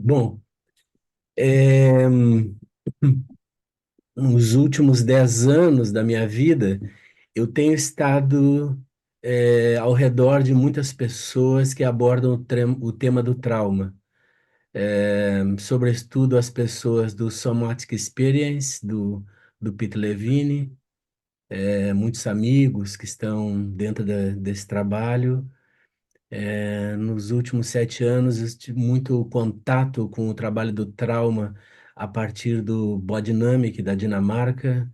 Bom, é, nos últimos 10 anos da minha vida, eu tenho estado ao redor de muitas pessoas que abordam o tema do trauma. Sobretudo as pessoas do Somatic Experience, do Peter Levine, muitos amigos que estão dentro desse trabalho. Nos últimos 7 anos, eu tive muito contato com o trabalho do trauma a partir do Biodynamic da Dinamarca,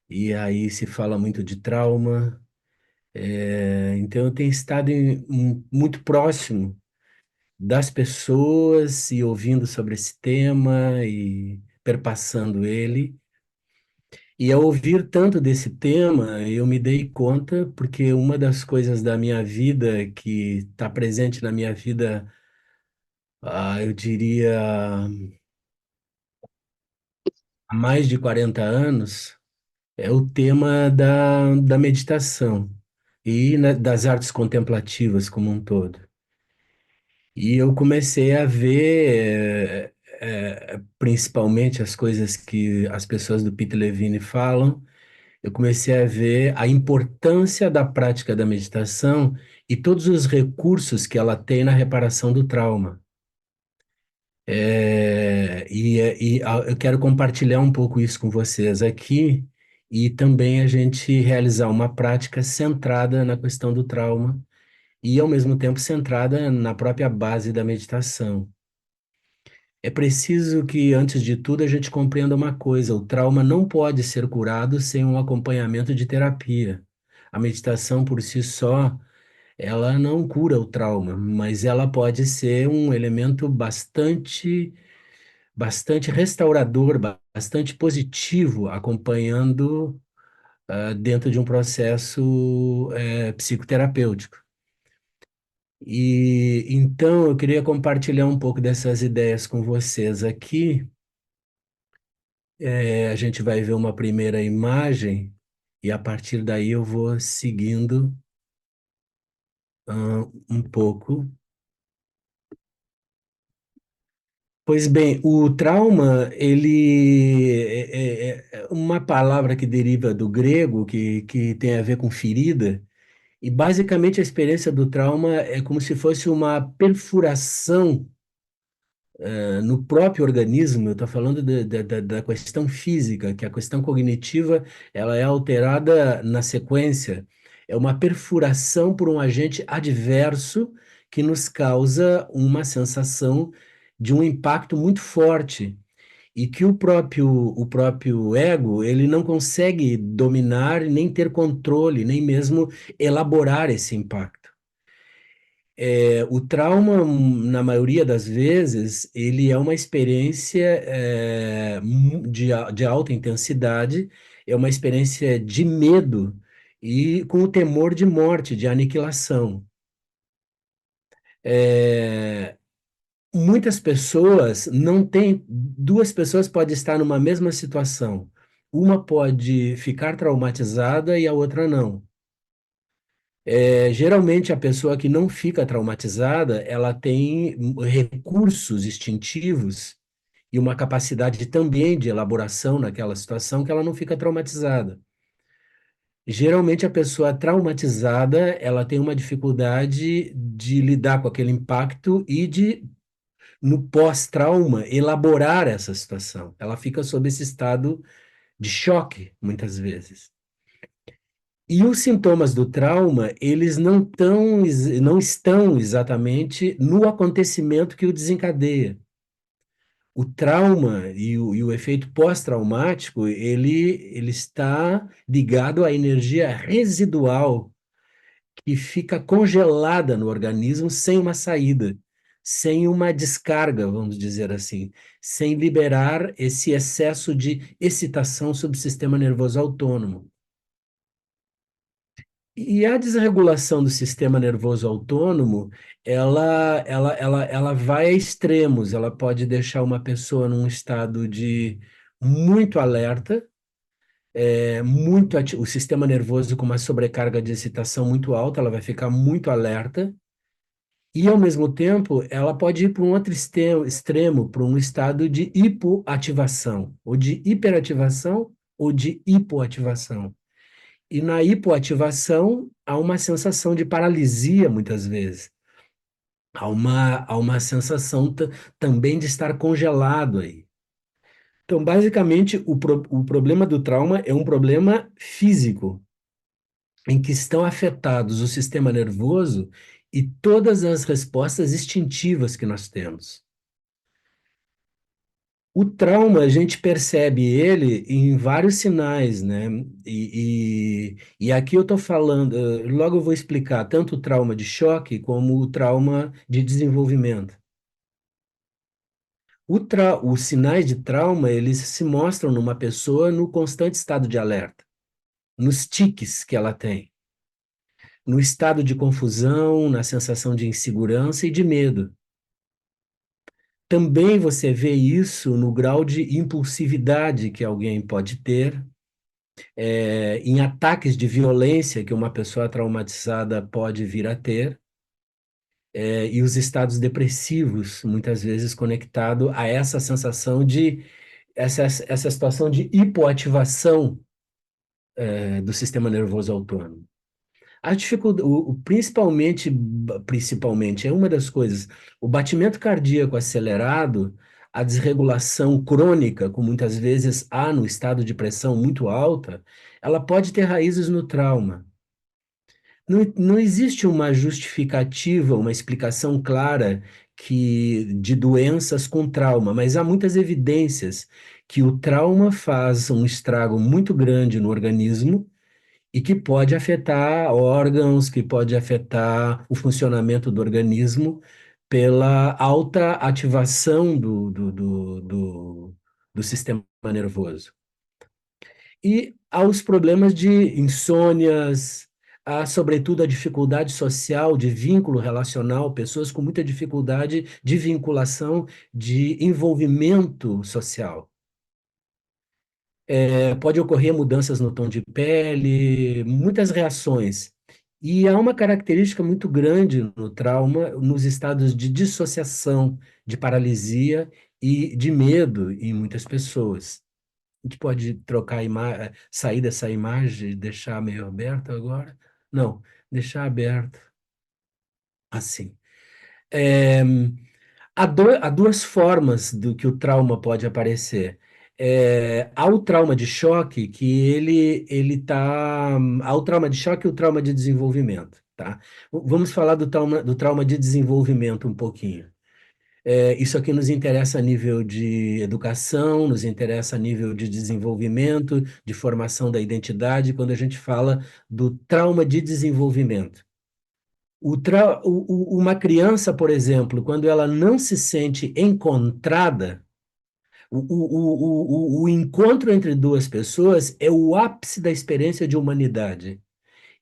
e aí se fala muito de trauma. Então, eu tenho estado muito próximo das pessoas e ouvindo sobre esse tema e perpassando ele. E ao ouvir tanto desse tema, eu me dei conta, porque uma das coisas da minha vida que está presente na minha vida, eu diria, há mais de 40 anos, é o tema da meditação e das artes contemplativas como um todo. E eu comecei a ver, principalmente as coisas que as pessoas do Peter Levine falam, eu comecei a ver a importância da prática da meditação e todos os recursos que ela tem na reparação do trauma. Eu quero compartilhar um pouco isso com vocês aqui e também a gente realizar uma prática centrada na questão do trauma e, ao mesmo tempo, centrada na própria base da meditação. É preciso que, antes de tudo, a gente compreenda uma coisa: o trauma não pode ser curado sem um acompanhamento de terapia. A meditação por si só, ela não cura o trauma, mas ela pode ser um elemento bastante restaurador, bastante positivo, acompanhando dentro de um processo psicoterapêutico. E então eu queria compartilhar um pouco dessas ideias com vocês aqui. A gente vai ver uma primeira imagem e a partir daí eu vou seguindo um pouco. Pois bem, o trauma, ele é uma palavra que deriva do grego, que tem a ver com ferida, e basicamente a experiência do trauma é como se fosse uma perfuração no próprio organismo. Eu estou falando da questão física, que a questão cognitiva ela é alterada na sequência. É uma perfuração por um agente adverso que nos causa uma sensação de um impacto muito forte e que o próprio ego ele não consegue dominar, nem ter controle, nem mesmo elaborar esse impacto. O trauma, na maioria das vezes, ele é uma experiência de alta intensidade, é uma experiência de medo e com o temor de morte, de aniquilação. É, Muitas pessoas não têm, duas pessoas podem estar numa mesma situação. Uma pode ficar traumatizada e a outra não. Geralmente, a pessoa que não fica traumatizada, ela tem recursos instintivos e uma capacidade também de elaboração naquela situação que ela não fica traumatizada. Geralmente, a pessoa traumatizada, ela tem uma dificuldade de lidar com aquele impacto e de, no pós-trauma, elaborar essa situação. Ela fica sob esse estado de choque, muitas vezes. E os sintomas do trauma, eles não estão exatamente no acontecimento que o desencadeia. O trauma e o efeito pós-traumático, ele está ligado à energia residual que fica congelada no organismo sem uma saída, sem uma descarga, vamos dizer assim, sem liberar esse excesso de excitação sobre o sistema nervoso autônomo. E a desregulação do sistema nervoso autônomo, ela vai a extremos. Ela pode deixar uma pessoa num estado de muito alerta, o sistema nervoso com uma sobrecarga de excitação muito alta, ela vai ficar muito alerta, E, ao mesmo tempo, ela pode ir para um outro extremo, para um estado de hipoativação, ou de hiperativação, ou de hipoativação. E na hipoativação, há uma sensação de paralisia, muitas vezes. Há uma sensação também de estar congelado aí. Então, basicamente, o problema do trauma é um problema físico, em que estão afetados o sistema nervoso e todas as respostas instintivas que nós temos. O trauma, a gente percebe ele em vários sinais, né? E aqui eu estou falando, logo eu vou explicar tanto o trauma de choque como o trauma de desenvolvimento. Os sinais de trauma, eles se mostram numa pessoa no constante estado de alerta, nos tiques que ela tem, no estado de confusão, na sensação de insegurança e de medo. Também você vê isso no grau de impulsividade que alguém pode ter, em ataques de violência que uma pessoa traumatizada pode vir a ter, e os estados depressivos, muitas vezes conectado a essa sensação de, essa situação de hipoativação, do sistema nervoso autônomo. A dificuldade, principalmente, é uma das coisas, o batimento cardíaco acelerado, a desregulação crônica, como muitas vezes há no estado de pressão muito alta, ela pode ter raízes no trauma. Não existe uma justificativa, uma explicação clara de doenças com trauma, mas há muitas evidências que o trauma faz um estrago muito grande no organismo e que pode afetar órgãos, que pode afetar o funcionamento do organismo pela alta ativação do sistema nervoso. E aos problemas de insônias, sobretudo a dificuldade social, de vínculo relacional, pessoas com muita dificuldade de vinculação, de envolvimento social. Pode ocorrer mudanças no tom de pele, muitas reações. E há uma característica muito grande no trauma, nos estados de dissociação, de paralisia e de medo em muitas pessoas. A gente pode trocar sair dessa imagem e deixar meio aberto agora? Não, deixar aberto assim. É, há duas formas do que o trauma pode aparecer. Há o trauma de choque, que ele tá. Há o trauma de choque e o trauma de desenvolvimento, tá? Vamos falar do trauma de desenvolvimento um pouquinho. Isso aqui nos interessa a nível de educação, nos interessa a nível de desenvolvimento, de formação da identidade, quando a gente fala do trauma de desenvolvimento. Uma criança, por exemplo, quando ela não se sente encontrada, o encontro entre duas pessoas é o ápice da experiência de humanidade.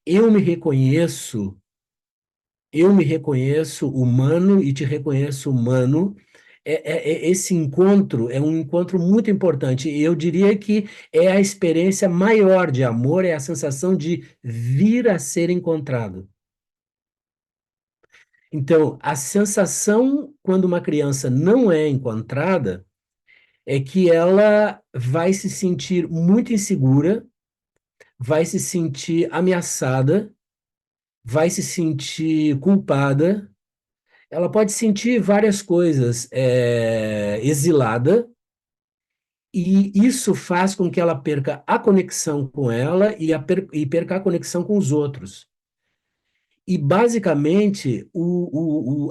Eu me reconheço, eu me reconheço humano e te reconheço humano. Esse encontro é um encontro muito importante. E eu diria que é a experiência maior de amor, é a sensação de vir a ser encontrado. Então, a sensação quando uma criança não é encontrada é que ela vai se sentir muito insegura, vai se sentir ameaçada, vai se sentir culpada, ela pode sentir várias coisas, exilada, e isso faz com que ela perca a conexão com ela e perca a conexão com os outros. E, basicamente,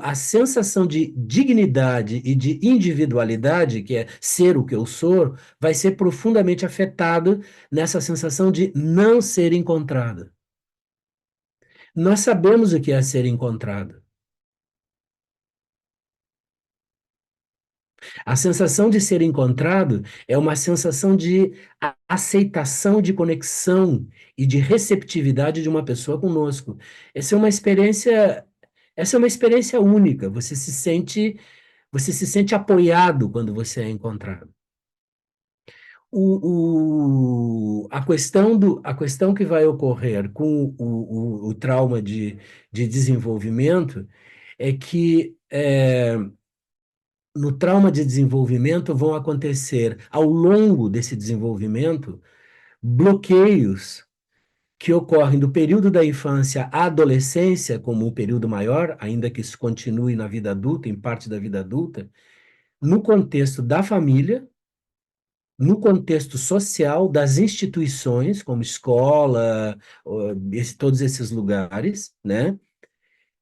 a sensação de dignidade e de individualidade, que é ser o que eu sou, vai ser profundamente afetado nessa sensação de não ser encontrada. Nós sabemos o que é ser encontrado. A sensação de ser encontrado é uma sensação de aceitação, de conexão e de receptividade de uma pessoa conosco. Essa é uma experiência, essa é uma experiência única. Você se sente apoiado quando você é encontrado. A questão que vai ocorrer com o trauma de desenvolvimento é que no trauma de desenvolvimento vão acontecer, ao longo desse desenvolvimento, bloqueios que ocorrem do período da infância à adolescência, como um período maior, ainda que isso continue na vida adulta, em parte da vida adulta, no contexto da família, no contexto social, das instituições, como escola, todos esses lugares, né?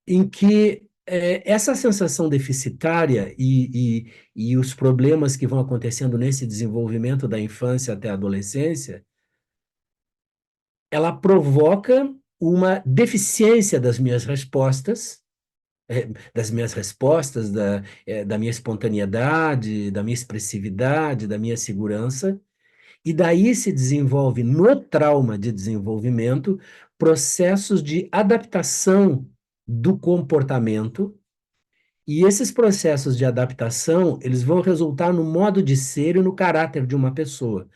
Em que essa sensação deficitária e os problemas que vão acontecendo nesse desenvolvimento da infância até a adolescência, ela provoca uma deficiência das minhas respostas, da minha espontaneidade, da minha expressividade, da minha segurança, e daí se desenvolve no trauma de desenvolvimento processos de adaptação do comportamento, e esses processos de adaptação, eles vão resultar no modo de ser e no caráter de uma pessoa.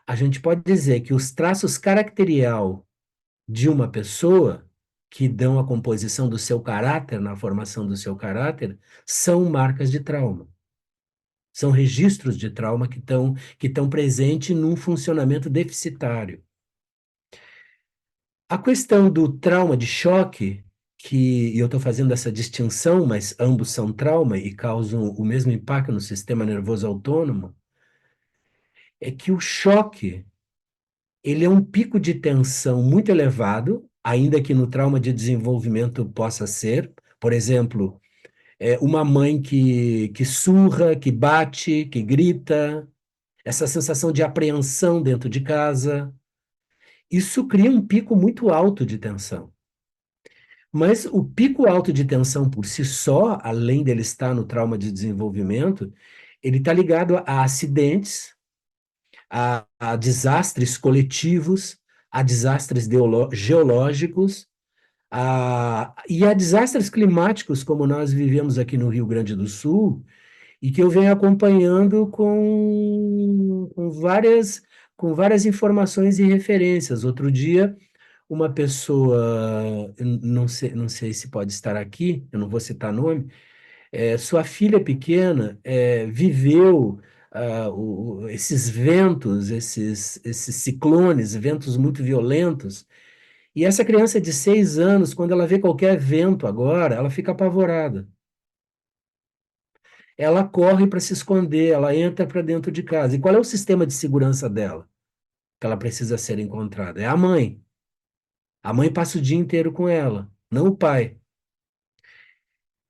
A gente pode dizer que os traços caracterial de uma pessoa que dão a composição do seu caráter, na formação do seu caráter, são marcas de trauma. São registros de trauma que estão presentes num funcionamento deficitário. A questão do trauma de choque, que eu estou fazendo essa distinção, mas ambos são trauma e causam o mesmo impacto no sistema nervoso autônomo, é que o choque, ele é um pico de tensão muito elevado, ainda que no trauma de desenvolvimento possa ser. Por exemplo, uma mãe que surra, que bate, que grita, essa sensação de apreensão dentro de casa. Isso cria um pico muito alto de tensão. Mas o pico alto de tensão por si só, além dele estar no trauma de desenvolvimento, ele está ligado a acidentes, a desastres coletivos, a desastres geológicos, e a desastres climáticos, como nós vivemos aqui no Rio Grande do Sul, e que eu venho acompanhando com várias informações e referências. Outro dia, uma pessoa, não sei se pode estar aqui, eu não vou citar nome, sua filha pequena viveu esses ventos, esses ciclones, ventos muito violentos, e essa criança de 6 anos, quando ela vê qualquer vento agora, ela fica apavorada. Ela corre para se esconder, ela entra para dentro de casa. E qual é o sistema de segurança dela? Que ela precisa ser encontrada? É a mãe. A mãe passa o dia inteiro com ela, não o pai.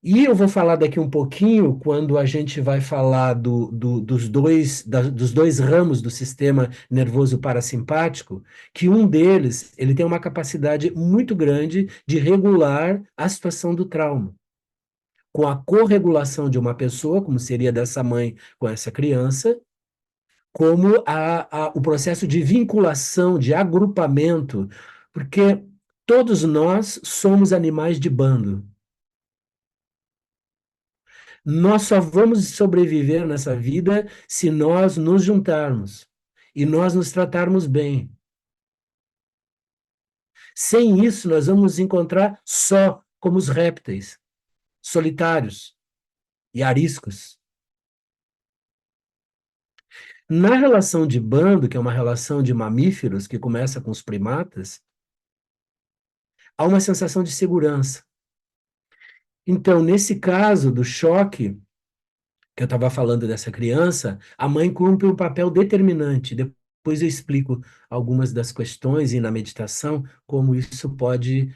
E eu vou falar daqui um pouquinho, quando a gente vai falar dos dois ramos do sistema nervoso parasimpático, que um deles ele tem uma capacidade muito grande de regular a situação do trauma. Com a corregulação de uma pessoa, como seria dessa mãe com essa criança, como o processo de vinculação, de agrupamento, porque todos nós somos animais de bando. Nós só vamos sobreviver nessa vida se nós nos juntarmos e nós nos tratarmos bem. Sem isso, nós vamos nos encontrar só como os répteis, solitários e ariscos. Na relação de bando, que é uma relação de mamíferos que começa com os primatas, há uma sensação de segurança. Então, nesse caso do choque, que eu estava falando dessa criança, a mãe cumpre um papel determinante. Depois eu explico algumas das questões e na meditação como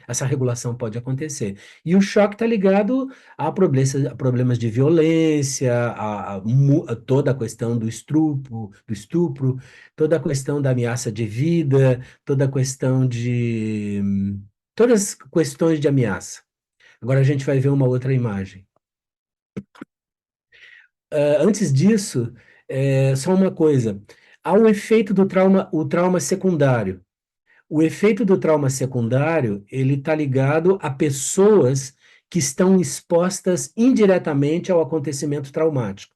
essa regulação pode acontecer. E o choque está ligado a problemas de violência, a toda a questão do estupro, toda a questão da ameaça de vida, todas as questões de ameaça. Agora a gente vai ver uma outra imagem. Antes disso, só uma coisa. Há um efeito do trauma, o trauma secundário. O efeito do trauma secundário, ele está ligado a pessoas que estão expostas indiretamente ao acontecimento traumático.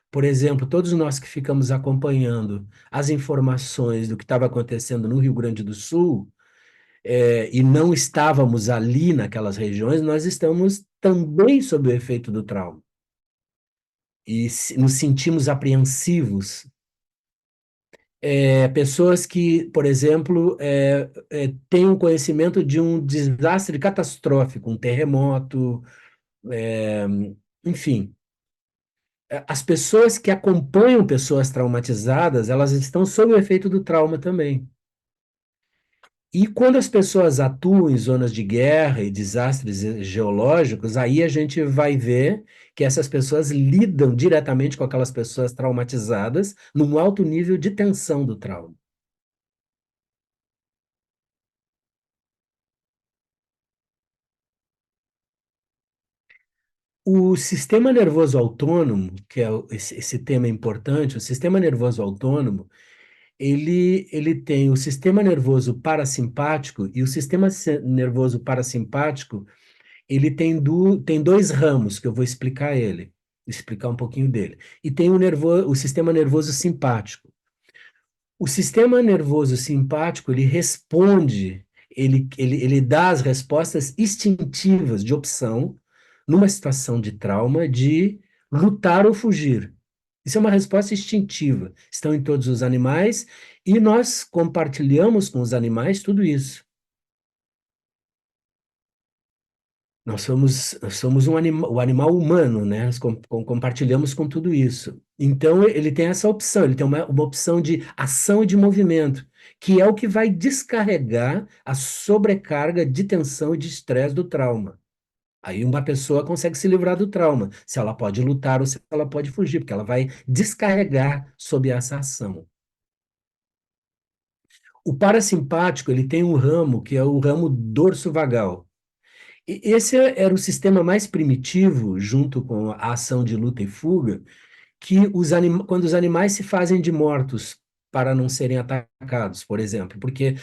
Por exemplo, todos nós que ficamos acompanhando as informações do que estava acontecendo no Rio Grande do Sul, e não estávamos ali naquelas regiões, nós estamos também sob o efeito do trauma. E nos sentimos apreensivos. Pessoas que, por exemplo, têm um conhecimento de um desastre catastrófico, um terremoto, é, enfim. As pessoas que acompanham pessoas traumatizadas, elas estão sob o efeito do trauma também. E quando as pessoas atuam em zonas de guerra e desastres geológicos, aí a gente vai ver que essas pessoas lidam diretamente com aquelas pessoas traumatizadas num alto nível de tensão do trauma. O sistema nervoso autônomo, que é esse tema importante, o sistema nervoso autônomo, ele tem o sistema nervoso parasimpático, e o sistema nervoso parasimpático, ele tem dois ramos, que eu vou explicar um pouquinho dele. E tem o sistema nervoso simpático. O sistema nervoso simpático, ele responde, ele dá as respostas instintivas de opção numa situação de trauma de lutar ou fugir. Isso é uma resposta instintiva. Estão em todos os animais e nós compartilhamos com os animais tudo isso. Nós somos o animal humano, né? Nós compartilhamos com tudo isso. Então, ele tem essa opção, ele tem uma opção de ação e de movimento, que é o que vai descarregar a sobrecarga de tensão e de estresse do trauma. Aí uma pessoa consegue se livrar do trauma, se ela pode lutar ou se ela pode fugir, porque ela vai descarregar sob essa ação. O parasimpático, ele tem um ramo, que é o ramo dorso-vagal. Esse era o sistema mais primitivo, junto com a ação de luta e fuga, que quando os animais se fazem de mortos para não serem atacados, por exemplo, porque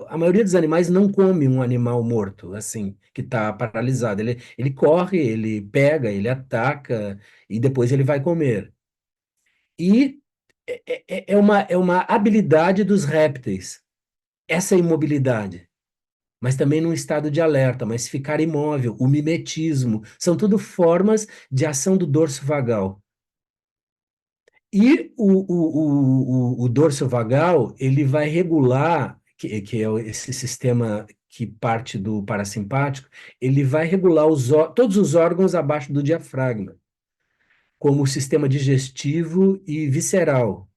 a maioria dos animais não come um animal morto, assim, que está paralisado. Ele corre, ele pega, ele ataca e depois ele vai comer. E é uma habilidade dos répteis, essa imobilidade, mas também num estado de alerta, mas ficar imóvel, o mimetismo, são tudo formas de ação do dorso vagal. E o dorso vagal, ele vai regular, que é esse sistema que parte do parasimpático, ele vai regular todos os órgãos abaixo do diafragma, como o sistema digestivo e visceral,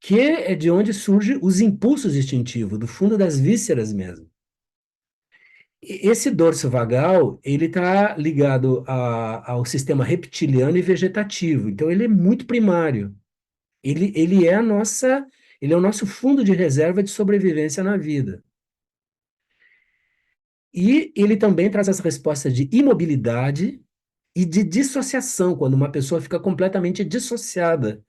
que é de onde surgem os impulsos instintivos, do fundo das vísceras mesmo. Esse dorso vagal, ele está ligado ao sistema reptiliano e vegetativo, então ele é muito primário. Ele é a nossa, ele é o nosso fundo de reserva de sobrevivência na vida. E ele também traz as respostas de imobilidade e de dissociação, quando uma pessoa fica completamente dissociada.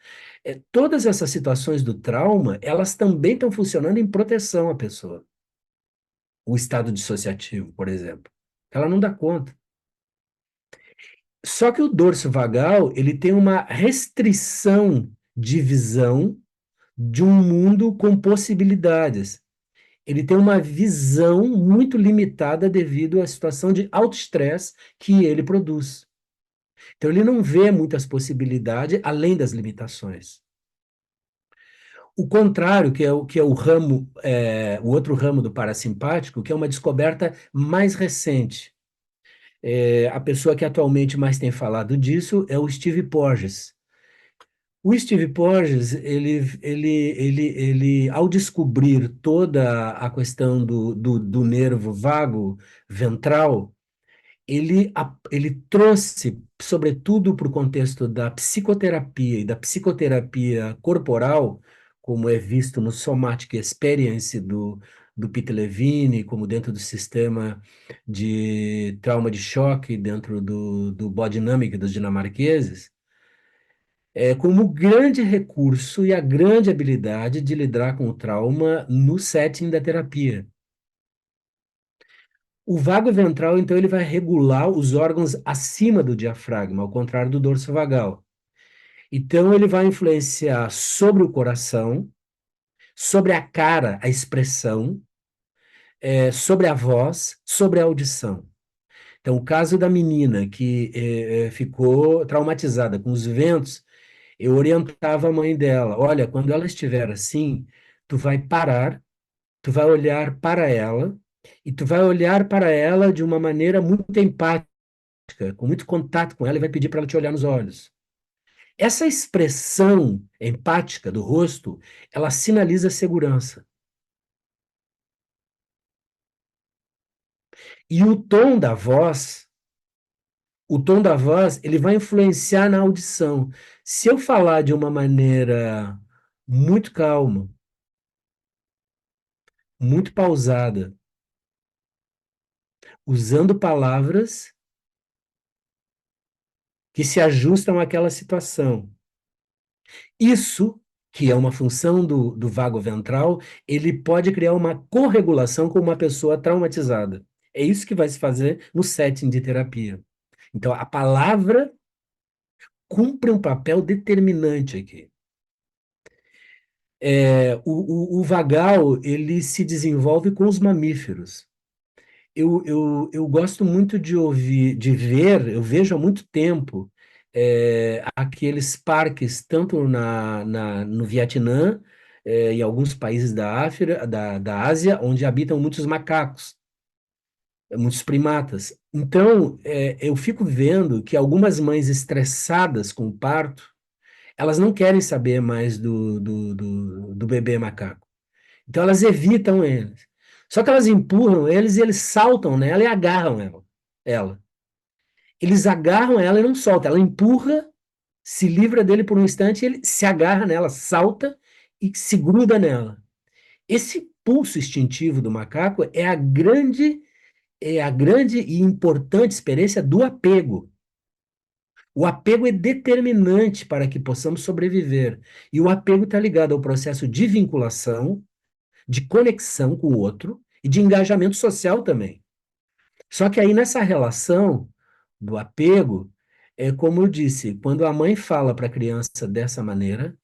Todas essas situações do trauma, elas também estão funcionando em proteção à pessoa. O estado dissociativo, por exemplo. Ela não dá conta. Só que o dorso vagal, ele tem uma restrição de visão de um mundo com possibilidades. Ele tem uma visão muito limitada devido à situação de alto estresse que ele produz. Então, ele não vê muitas possibilidades além das limitações. O contrário, que é o ramo, o outro ramo do parasimpático, que é uma descoberta mais recente. A pessoa que atualmente mais tem falado disso é o Steve Porges. O Steve Porges, ao descobrir toda a questão do nervo vago ventral, ele trouxe, sobretudo para o contexto da psicoterapia e da psicoterapia corporal, como é visto no Somatic Experience do Peter Levine, como dentro do sistema de trauma de choque, dentro do Body Dynamic dos dinamarqueses, como grande recurso e a grande habilidade de lidar com o trauma no setting da terapia. O vago ventral, então, ele vai regular os órgãos acima do diafragma, ao contrário do dorso vagal. Então, ele vai influenciar sobre o coração, sobre a cara, a expressão, sobre a voz, sobre a audição. Então, o caso da menina que ficou traumatizada com os ventos, eu orientava a mãe dela: olha, quando ela estiver assim, tu vai parar, tu vai olhar para ela, e tu vai olhar para ela de uma maneira muito empática, com muito contato com ela, e vai pedir para ela te olhar nos olhos. Essa expressão empática do rosto, ela sinaliza segurança. E o tom da voz, ele vai influenciar na audição. Se eu falar de uma maneira muito calma, muito pausada, usando palavras que se ajustam àquela situação, isso, que é uma função do vago ventral, ele pode criar uma corregulação com uma pessoa traumatizada. É isso que vai se fazer no setting de terapia. Então, a palavra cumpre um papel determinante aqui. O vagal, ele se desenvolve com os mamíferos. Eu gosto muito de ouvir, de ver, eu vejo há muito tempo aqueles parques, tanto no Vietnã, em alguns países da África, da Ásia, onde habitam muitos macacos, muitos primatas. Então, eu fico vendo que algumas mães estressadas com o parto, elas não querem saber mais do bebê macaco. Então elas evitam eles. Só que elas empurram eles e eles saltam nela e agarram ela. Eles agarram ela e não soltam. Ela empurra, se livra dele por um instante, e ele se agarra nela, salta e se gruda nela. Esse pulso instintivo do macaco é a grande e importante experiência do apego. O apego é determinante para que possamos sobreviver. E o apego está ligado ao processo de vinculação, de conexão com o outro e de engajamento social também. Só que aí nessa relação do apego, é como eu disse, quando a mãe fala para a criança dessa maneira,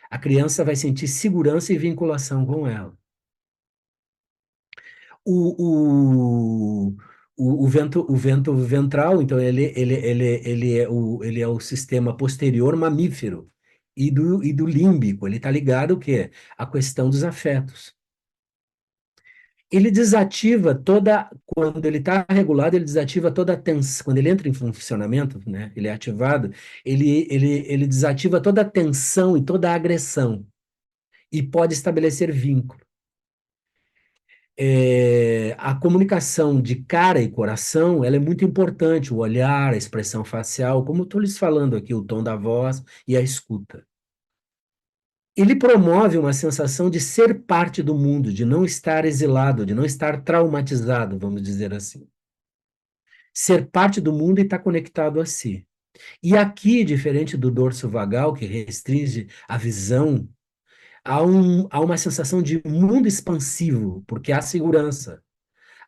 a criança vai sentir segurança e vinculação com ela. O, o, o vento ventral, então, ele é o sistema posterior mamífero e do límbico. Ele está ligado o quê? A questão dos afetos. Ele desativa quando ele está regulado, ele desativa toda a tensão, quando ele entra em funcionamento, né, ele é ativado, ele desativa toda a tensão e toda a agressão, e pode estabelecer vínculo. A comunicação de cara e coração, ela é muito importante, o olhar, a expressão facial, como eu estou lhes falando aqui, o tom da voz e a escuta. Ele promove uma sensação de ser parte do mundo, de não estar exilado, de não estar traumatizado, vamos dizer assim. Ser parte do mundo e estar conectado a si. E aqui, diferente do dorso vagal, que restringe a visão, há uma sensação de mundo expansivo, porque há segurança.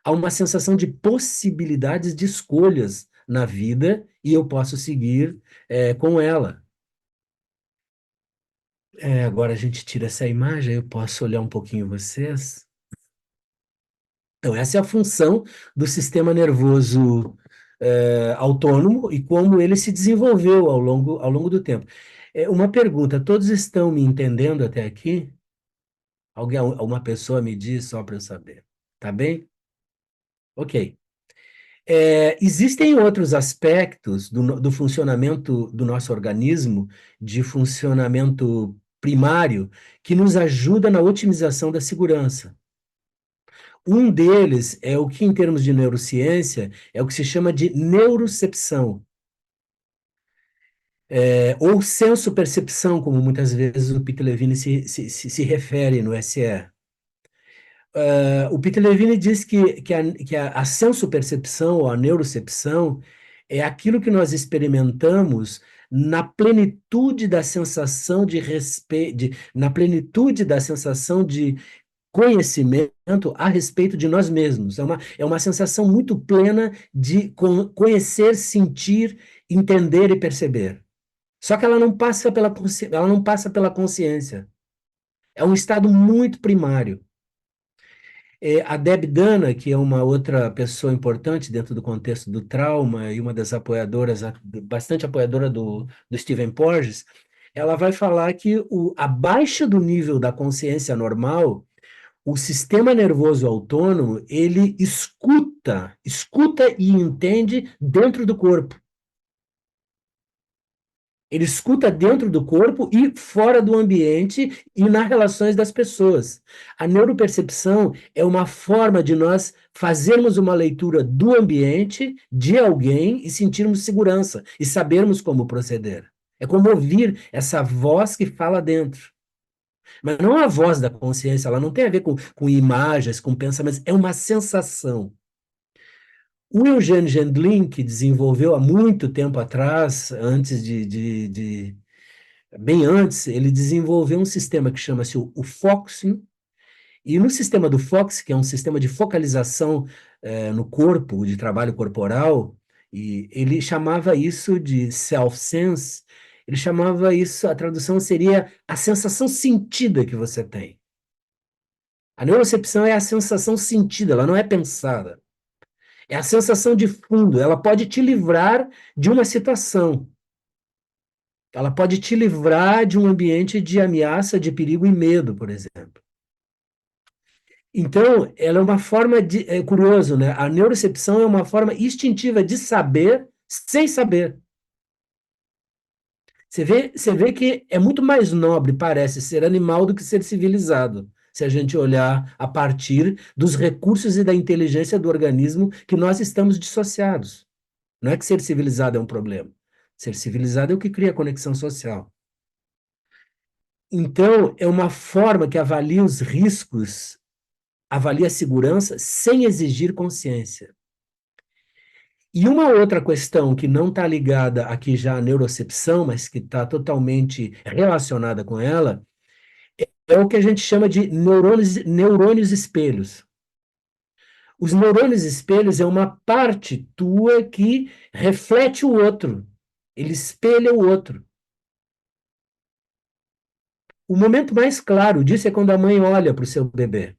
Há uma sensação de possibilidades de escolhas na vida e eu posso seguir com ela. Agora a gente tira essa imagem, eu posso olhar um pouquinho vocês. Então, essa é a função do sistema nervoso autônomo e como ele se desenvolveu ao longo do tempo. Uma pergunta: todos estão me entendendo até aqui? Uma pessoa me diz só para eu saber. Tá bem? Ok. Existem outros aspectos do funcionamento do nosso organismo, de funcionamento primário, que nos ajuda na otimização da segurança. Um deles é o que, em termos de neurociência, é o que se chama de neurocepção, ou senso-percepção, como muitas vezes o Peter Levine se refere no SE. O Peter Levine diz que a senso-percepção ou a neurocepção é aquilo que nós experimentamos na plenitude da sensação de respeito, na plenitude da sensação de conhecimento a respeito de nós mesmos. É uma sensação muito plena de conhecer, sentir, entender e perceber. Só que ela não passa ela não passa pela consciência. É um estado muito primário. A Deb Dana, que é uma outra pessoa importante dentro do contexto do trauma e uma das apoiadoras, bastante apoiadora do Stephen Porges, ela vai falar que abaixo do nível da consciência normal, o sistema nervoso autônomo, ele escuta e entende dentro do corpo. Ele escuta dentro do corpo e fora do ambiente e nas relações das pessoas. A neuropercepção é uma forma de nós fazermos uma leitura do ambiente, de alguém e sentirmos segurança e sabermos como proceder. É como ouvir essa voz que fala dentro. Mas não a voz da consciência, ela não tem a ver com imagens, com pensamentos, é uma sensação. O Eugene Gendlin, que desenvolveu há muito tempo atrás, bem antes, ele desenvolveu um sistema que chama-se o Foxing, e no sistema do Fox, que é um sistema de focalização no corpo, de trabalho corporal, e ele chamava isso de self-sense, ele chamava isso, a tradução seria a sensação sentida que você tem. A neurocepção é a sensação sentida, ela não é pensada. É a sensação de fundo, ela pode te livrar de uma situação. Ela pode te livrar de um ambiente de ameaça, de perigo e medo, por exemplo. Então, ela é uma forma de. É curioso, né? A neurocepção é uma forma instintiva de saber sem saber. Você vê que é muito mais nobre, parece, ser animal do que ser civilizado, se a gente olhar a partir dos recursos e da inteligência do organismo que nós estamos dissociados. Não é que ser civilizado é um problema. Ser civilizado é o que cria conexão social. Então, é uma forma que avalia os riscos, avalia a segurança sem exigir consciência. E uma outra questão que não está ligada aqui já à neurocepção, mas que está totalmente relacionada com ela, é o que a gente chama de neurônios espelhos. Os neurônios espelhos é uma parte tua que reflete o outro, ele espelha o outro. O momento mais claro disso é quando a mãe olha para o seu bebê.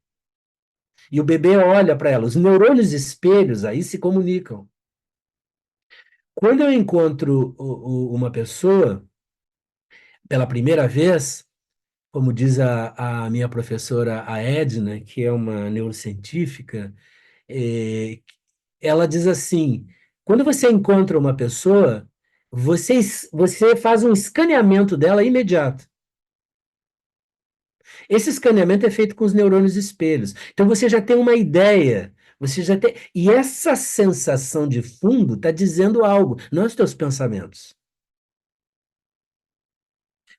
E o bebê olha para ela. Os neurônios espelhos aí se comunicam. Quando eu encontro uma pessoa pela primeira vez, como diz a minha professora, a Edna, que é uma neurocientífica, eh, ela diz assim: quando você encontra uma pessoa, você faz um escaneamento dela imediato. Esse escaneamento é feito com os neurônios espelhos. Então você já tem uma ideia, você já tem. E essa sensação de fundo está dizendo algo, não os teus pensamentos.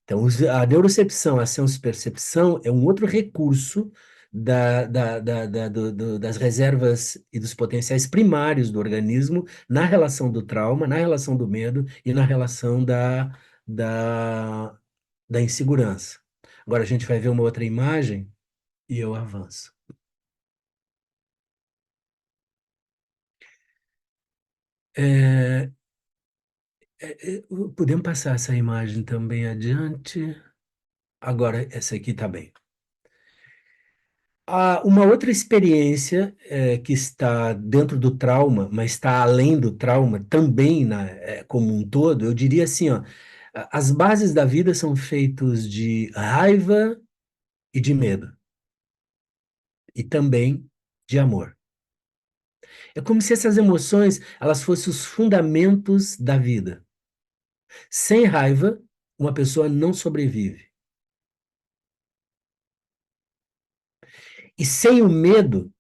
Então, a neurocepção, a senso-percepção é um outro recurso das reservas e dos potenciais primários do organismo na relação do trauma, na relação do medo e na relação da, da insegurança. Agora a gente vai ver uma outra imagem e eu avanço. É, podemos passar essa imagem também adiante? Agora, essa aqui está bem. Uma outra experiência que está dentro do trauma, mas está além do trauma, também como um todo, eu diria assim, ó, as bases da vida são feitas de raiva e de medo, e também de amor. É como se essas emoções elas fossem os fundamentos da vida. Sem raiva, uma pessoa não sobrevive. E sem o medo,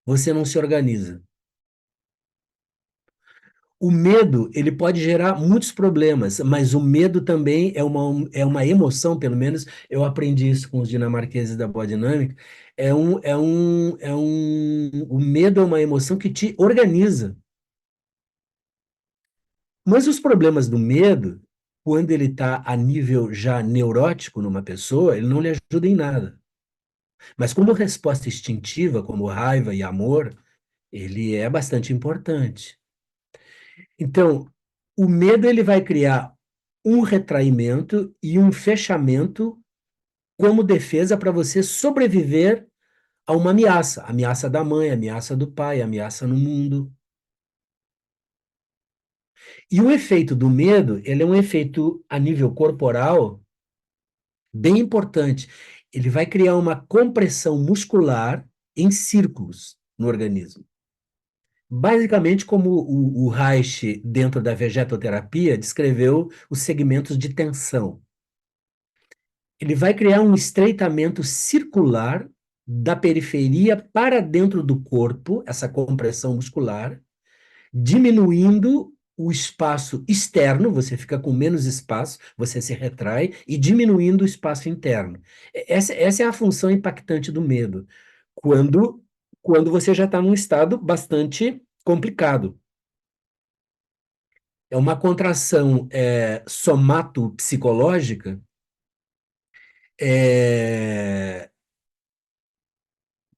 você não se organiza. O medo, ele pode gerar muitos problemas, mas o medo também é uma emoção, pelo menos eu aprendi isso com os dinamarqueses da Boa Dinâmica, o medo é uma emoção que te organiza. Mas os problemas do medo, quando ele está a nível já neurótico numa pessoa, ele não lhe ajuda em nada. Mas como resposta instintiva, como raiva e amor, ele é bastante importante. Então, o medo ele vai criar um retraimento e um fechamento como defesa para você sobreviver a uma ameaça da mãe, ameaça do pai, ameaça no mundo. E o efeito do medo, ele é um efeito a nível corporal bem importante. Ele vai criar uma compressão muscular em círculos no organismo. Basicamente, como o Reich, dentro da vegetoterapia, descreveu os segmentos de tensão. Ele vai criar um estreitamento circular da periferia para dentro do corpo, essa compressão muscular, diminuindo o espaço externo, você fica com menos espaço, você se retrai, e diminuindo o espaço interno. Essa é a função impactante do medo, quando, quando você já está num estado bastante complicado. É uma contração somatopsicológica é,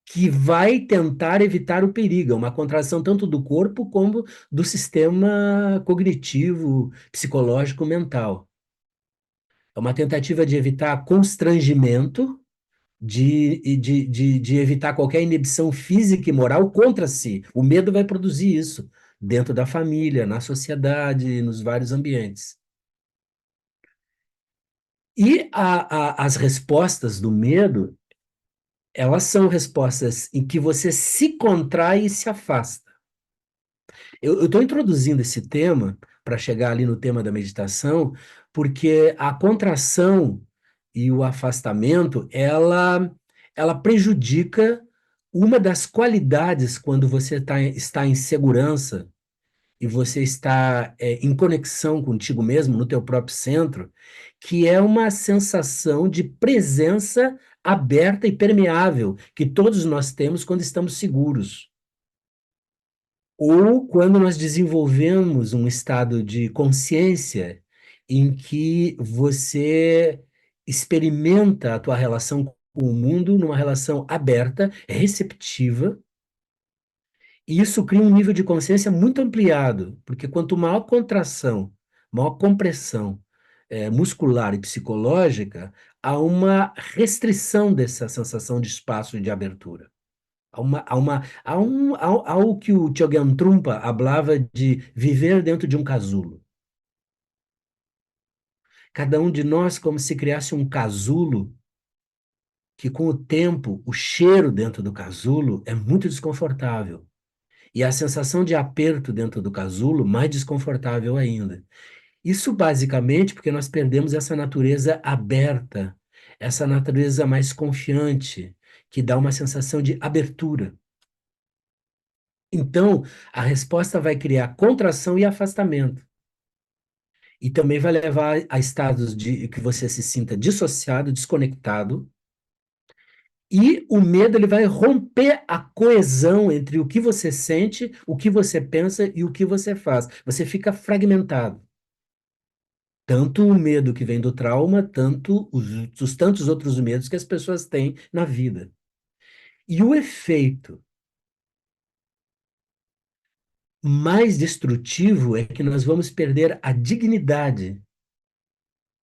que vai tentar evitar o perigo. É uma contração tanto do corpo como do sistema cognitivo, psicológico, mental. É uma tentativa de evitar constrangimento, de evitar qualquer inibição física e moral contra si. O medo vai produzir isso dentro da família, na sociedade, nos vários ambientes. E as respostas do medo, elas são respostas em que você se contrai e se afasta. Eu estou introduzindo esse tema para chegar ali no tema da meditação, porque a contração e o afastamento, ela prejudica uma das qualidades quando você está em segurança e você está em conexão contigo mesmo, no teu próprio centro, que é uma sensação de presença aberta e permeável que todos nós temos quando estamos seguros. Ou quando nós desenvolvemos um estado de consciência em que você experimenta a tua relação com o mundo numa relação aberta, receptiva, e isso cria um nível de consciência muito ampliado, porque quanto maior contração, maior compressão muscular e psicológica, há uma restrição dessa sensação de espaço e de abertura. Há o que o Chogyam Trungpa falava de viver dentro de um casulo. Cada um de nós como se criasse um casulo que, com o tempo, o cheiro dentro do casulo é muito desconfortável. E a sensação de aperto dentro do casulo, mais desconfortável ainda. Isso basicamente porque nós perdemos essa natureza aberta, essa natureza mais confiante, que dá uma sensação de abertura. Então, a resposta vai criar contração e afastamento. E também vai levar a estados de que você se sinta dissociado, desconectado. E o medo ele vai romper a coesão entre o que você sente, o que você pensa e o que você faz. Você fica fragmentado. Tanto o medo que vem do trauma, tanto os tantos outros medos que as pessoas têm na vida. E o efeito mais destrutivo é que nós vamos perder a dignidade,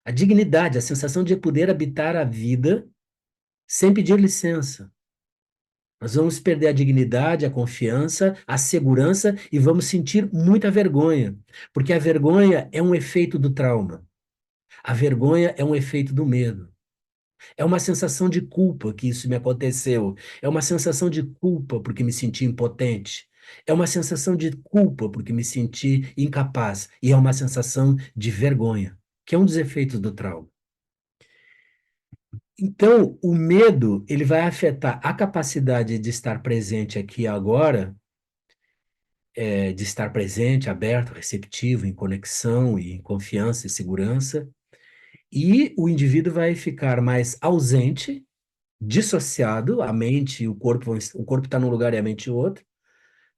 a sensação de poder habitar a vida sem pedir licença. Nós vamos perder a dignidade, a confiança, a segurança e vamos sentir muita vergonha, porque a vergonha é um efeito do trauma. A vergonha é um efeito do medo. É uma sensação de culpa que isso me aconteceu. É uma sensação de culpa porque me senti impotente. É uma sensação de culpa porque me senti incapaz. E é uma sensação de vergonha, que é um dos efeitos do trauma. Então, o medo, ele vai afetar a capacidade de estar presente aqui e agora, de estar presente, aberto, receptivo, em conexão e em confiança e segurança, e o indivíduo vai ficar mais ausente, dissociado, a mente e o corpo está num lugar e a mente em outro,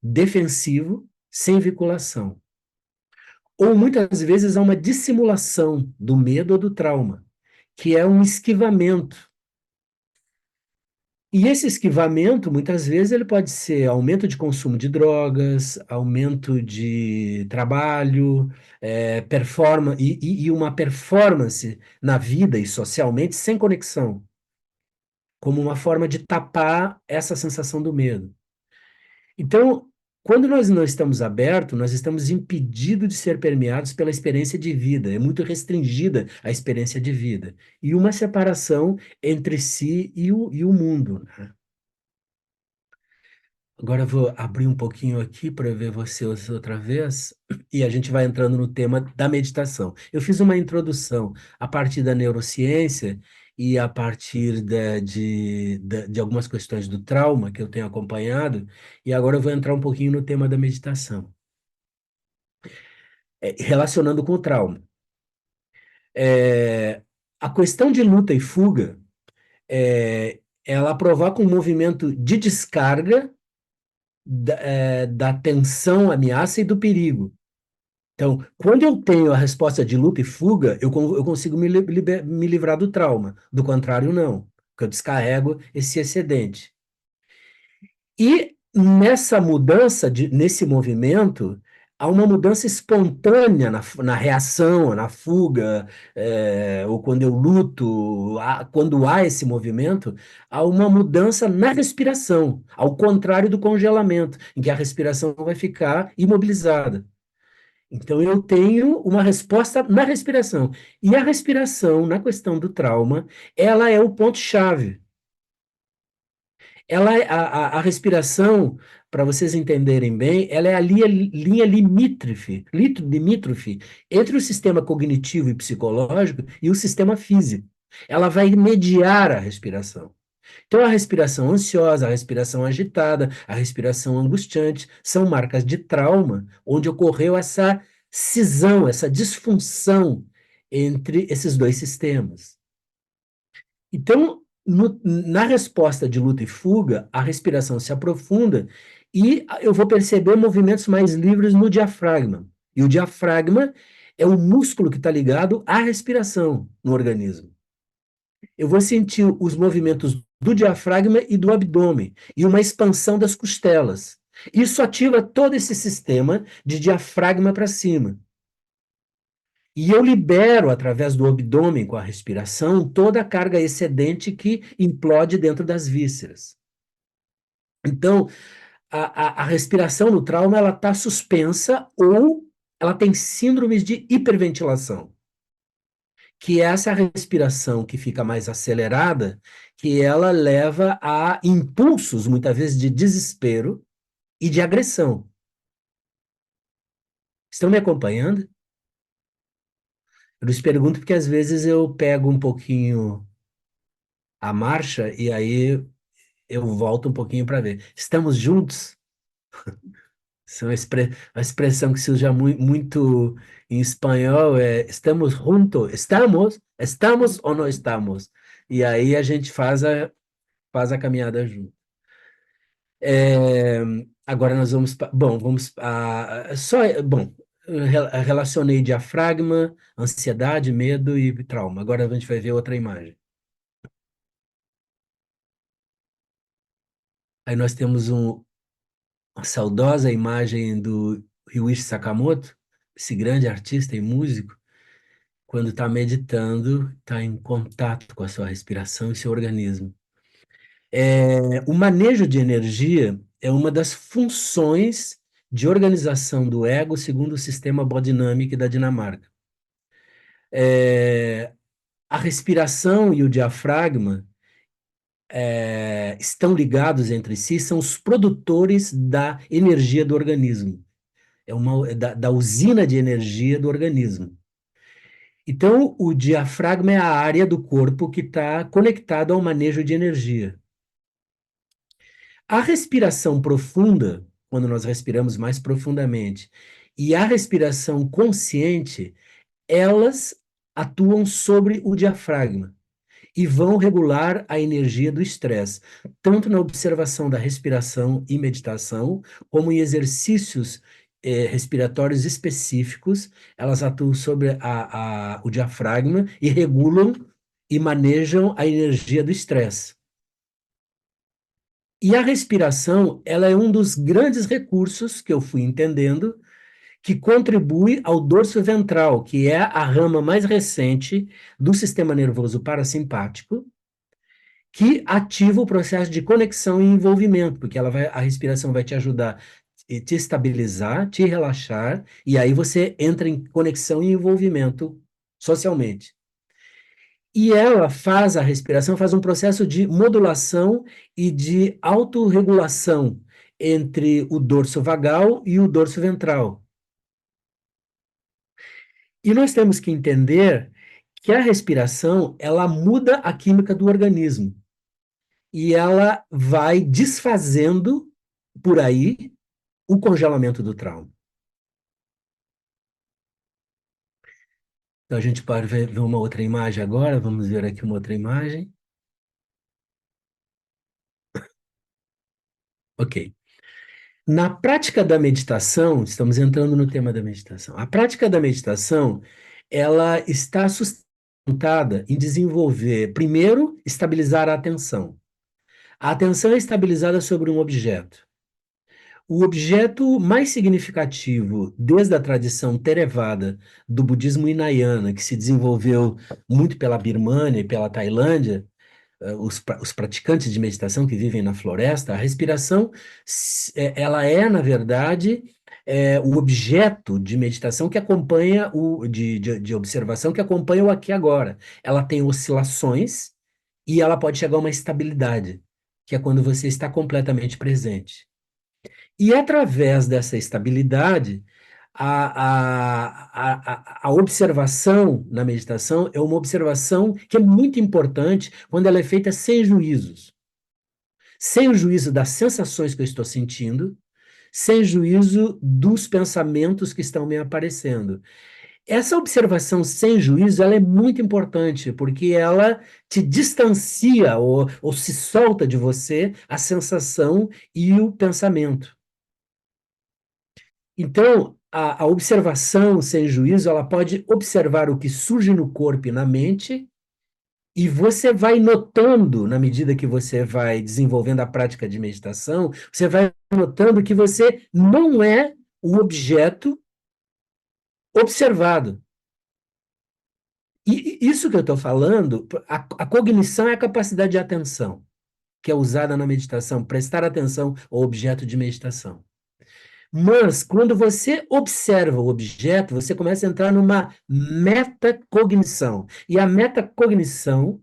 defensivo, sem vinculação. Ou muitas vezes há uma dissimulação do medo ou do trauma, que é um esquivamento. E esse esquivamento, muitas vezes, ele pode ser aumento de consumo de drogas, aumento de trabalho, e uma performance na vida e socialmente sem conexão. como uma forma de tapar essa sensação do medo. Então, quando nós não estamos abertos, nós estamos impedidos de ser permeados pela experiência de vida. É muito restringida a experiência de vida. E uma separação entre si e o mundo, né? Agora eu vou abrir um pouquinho aqui para ver você outra vez, e a gente vai entrando no tema da meditação. Eu fiz uma introdução a partir da neurociência e a partir de algumas questões do trauma que eu tenho acompanhado, e agora eu vou entrar um pouquinho no tema da meditação, relacionando com o trauma. É, a questão de luta e fuga, ela provoca um movimento de descarga da tensão, ameaça e do perigo. Então, quando eu tenho a resposta de luta e fuga, eu consigo me livrar do trauma. Do contrário, não, porque eu descarrego esse excedente. E nessa mudança, nesse movimento, há uma mudança espontânea na reação, na fuga, ou quando eu luto, quando há esse movimento, há uma mudança na respiração, ao contrário do congelamento, em que a respiração vai ficar imobilizada. Então, eu tenho uma resposta na respiração. E a respiração, na questão do trauma, ela é o ponto-chave. A respiração, para vocês entenderem bem, ela é a linha limítrofe entre o sistema cognitivo e psicológico e o sistema físico. Ela vai mediar a respiração. Então, a respiração ansiosa, a respiração agitada, a respiração angustiante são marcas de trauma, onde ocorreu essa cisão, essa disfunção entre esses dois sistemas. Então, na resposta de luta e fuga, a respiração se aprofunda e eu vou perceber movimentos mais livres no diafragma. E o diafragma é o músculo que está ligado à respiração no organismo. Eu vou sentir os movimentos do diafragma e do abdômen e uma expansão das costelas. Isso ativa todo esse sistema de diafragma para cima. E eu libero, através do abdômen, com a respiração, toda a carga excedente que implode dentro das vísceras. Então, a respiração no trauma, ela está suspensa ou ela tem síndromes de hiperventilação, que é essa respiração que fica mais acelerada, que ela leva a impulsos, muitas vezes, de desespero e de agressão. Estão me acompanhando? Eu lhes pergunto porque às vezes eu pego um pouquinho a marcha e aí eu volto um pouquinho para ver. Estamos juntos? Essa é uma expressão que se usa muito em espanhol, estamos juntos, estamos ou não estamos? E aí a gente faz a caminhada junto. É, agora nós vamos, bom, relacionei diafragma, ansiedade, medo e trauma. Agora a gente vai ver outra imagem. Aí nós temos uma saudosa imagem do Ryuichi Sakamoto, esse grande artista e músico, quando está meditando, está em contato com a sua respiração e seu organismo. O manejo de energia é uma das funções de organização do ego segundo o sistema Biodynamic da Dinamarca. A respiração e o diafragma estão ligados entre si, são os produtores da energia do organismo. Da usina de energia do organismo. Então, o diafragma é a área do corpo que está conectado ao manejo de energia. A respiração profunda, quando nós respiramos mais profundamente, e a respiração consciente, elas atuam sobre o diafragma e vão regular a energia do estresse, tanto na observação da respiração e meditação, como em exercícios respiratórios específicos, elas atuam sobre o diafragma e regulam e manejam a energia do estresse. E a respiração, ela é um dos grandes recursos que eu fui entendendo que contribui ao dorso ventral, que é a rama mais recente do sistema nervoso parasimpático, que ativa o processo de conexão e envolvimento, porque a respiração vai te ajudar a te estabilizar, te relaxar, e aí você entra em conexão e envolvimento socialmente. E ela faz a respiração, faz um processo de modulação e de autorregulação entre o dorso vagal e o dorso ventral. E nós temos que entender que a respiração, ela muda a química do organismo e ela vai desfazendo por aí o congelamento do trauma. Então a gente pode ver uma outra imagem agora, vamos ver aqui uma outra imagem. Ok. Na prática da meditação, estamos entrando no tema da meditação. A prática da meditação, ela está sustentada em desenvolver, primeiro, estabilizar a atenção. A atenção é estabilizada sobre um objeto. O objeto mais significativo, desde a tradição Theravada do budismo Hinayana, que se desenvolveu muito pela Birmânia e pela Tailândia, os praticantes de meditação que vivem na floresta, a respiração, ela é, na verdade, o objeto de meditação que acompanha de observação que acompanha o aqui e agora. Ela tem oscilações e ela pode chegar a uma estabilidade, que é quando você está completamente presente. E através dessa estabilidade, a observação na meditação é uma observação que é muito importante quando ela é feita sem juízos. Sem o juízo das sensações que eu estou sentindo, sem juízo dos pensamentos que estão me aparecendo. Essa observação sem juízo, ela é muito importante, porque ela te distancia ou se solta de você a sensação e o pensamento. Então, a observação sem juízo, ela pode observar o que surge no corpo e na mente, e você vai notando, na medida que você vai desenvolvendo a prática de meditação, você vai notando que você não é o objeto observado. E isso que eu estou falando, a cognição é a capacidade de atenção, que é usada na meditação, prestar atenção ao objeto de meditação. Mas, quando você observa o objeto, você começa a entrar numa metacognição. E a metacognição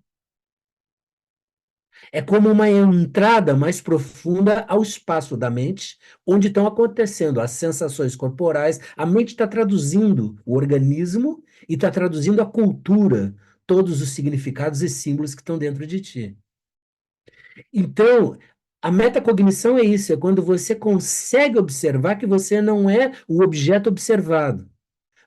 é como uma entrada mais profunda ao espaço da mente, onde estão acontecendo as sensações corporais. A mente está traduzindo o organismo e está traduzindo a cultura, todos os significados e símbolos que estão dentro de ti. Então, a metacognição é isso, é quando você consegue observar que você não é o objeto observado,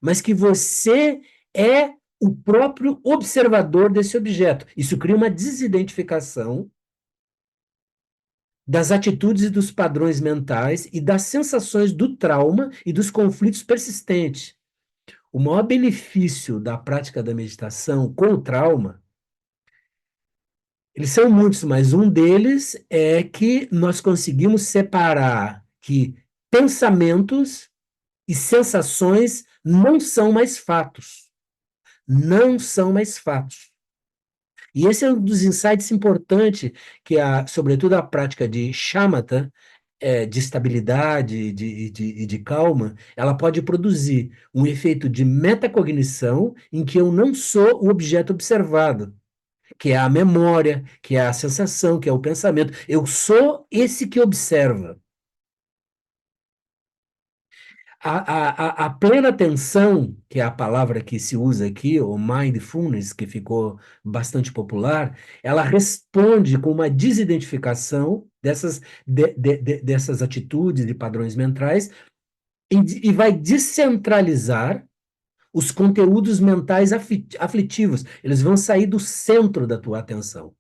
mas que você é o próprio observador desse objeto. Isso cria uma desidentificação das atitudes e dos padrões mentais e das sensações do trauma e dos conflitos persistentes. O maior benefício da prática da meditação com o trauma, eles são muitos, mas um deles é que nós conseguimos separar que pensamentos e sensações não são mais fatos. Não são mais fatos. E esse é um dos insights importantes que, sobretudo, a prática de shamatha, de estabilidade e de calma, ela pode produzir um efeito de metacognição em que eu não sou o objeto observado, que é a memória, que é a sensação, que é o pensamento. Eu sou esse que observa. A plena atenção, que é a palavra que se usa aqui, ou mindfulness, que ficou bastante popular, ela responde com uma desidentificação dessas atitudes e padrões mentais e vai descentralizar os conteúdos mentais aflitivos. Eles vão sair do centro da tua atenção.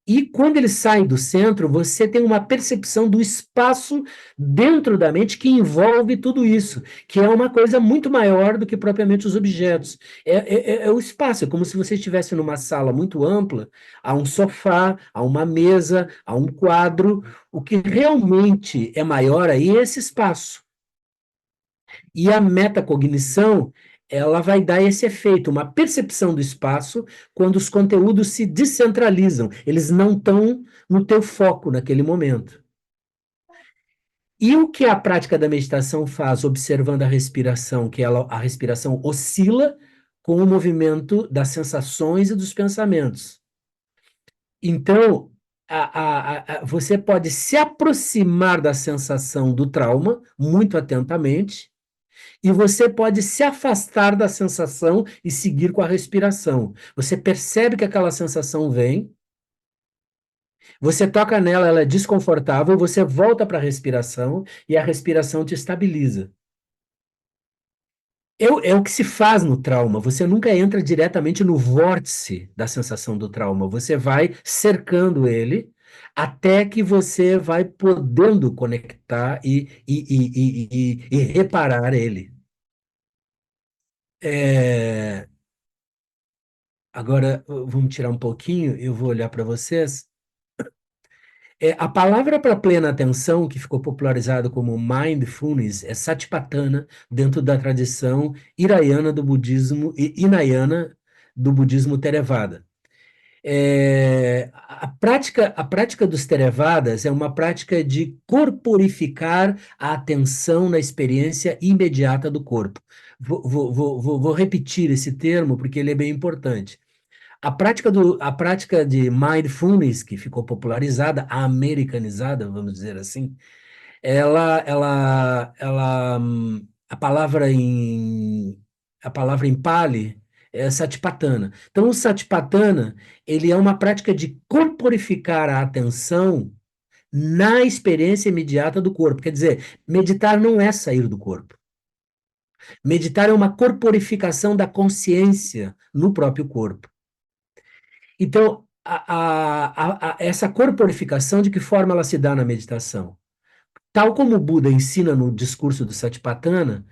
E quando eles saem do centro, você tem uma percepção do espaço dentro da mente que envolve tudo isso, que é uma coisa muito maior do que propriamente os objetos. É o espaço, é como se você estivesse numa sala muito ampla, há um sofá, há uma mesa, há um quadro. O que realmente é maior aí é esse espaço. E a metacognição, ela vai dar esse efeito, uma percepção do espaço quando os conteúdos se descentralizam, eles não estão no teu foco naquele momento. E o que a prática da meditação faz, observando a respiração, que a respiração oscila com o movimento das sensações e dos pensamentos. Então, você pode se aproximar da sensação do trauma muito atentamente, e você pode se afastar da sensação e seguir com a respiração. Você percebe que aquela sensação vem, você toca nela, ela é desconfortável, você volta para a respiração e a respiração te estabiliza. É o que se faz no trauma. Você nunca entra diretamente no vórtice da sensação do trauma. Você vai cercando ele até que você vai podendo conectar e reparar ele. É, agora, vamos tirar um pouquinho, eu vou olhar para vocês. A palavra para plena atenção, que ficou popularizada como mindfulness, é Satipatthana, dentro da tradição Irayana do budismo e Hinayana do budismo Theravada. A prática dos Therevadas é uma prática de corporificar a atenção na experiência imediata do corpo. Vou repetir esse termo porque ele é bem importante. A prática de mindfulness, que ficou popularizada, americanizada, vamos dizer assim, a palavra em Pali é Satipatthana. Então, o Satipatthana, ele é uma prática de corporificar a atenção na experiência imediata do corpo. Quer dizer, meditar não é sair do corpo. Meditar é uma corporificação da consciência no próprio corpo. Então, essa corporificação, de que forma ela se dá na meditação? Tal como o Buda ensina no discurso do Satipatthana,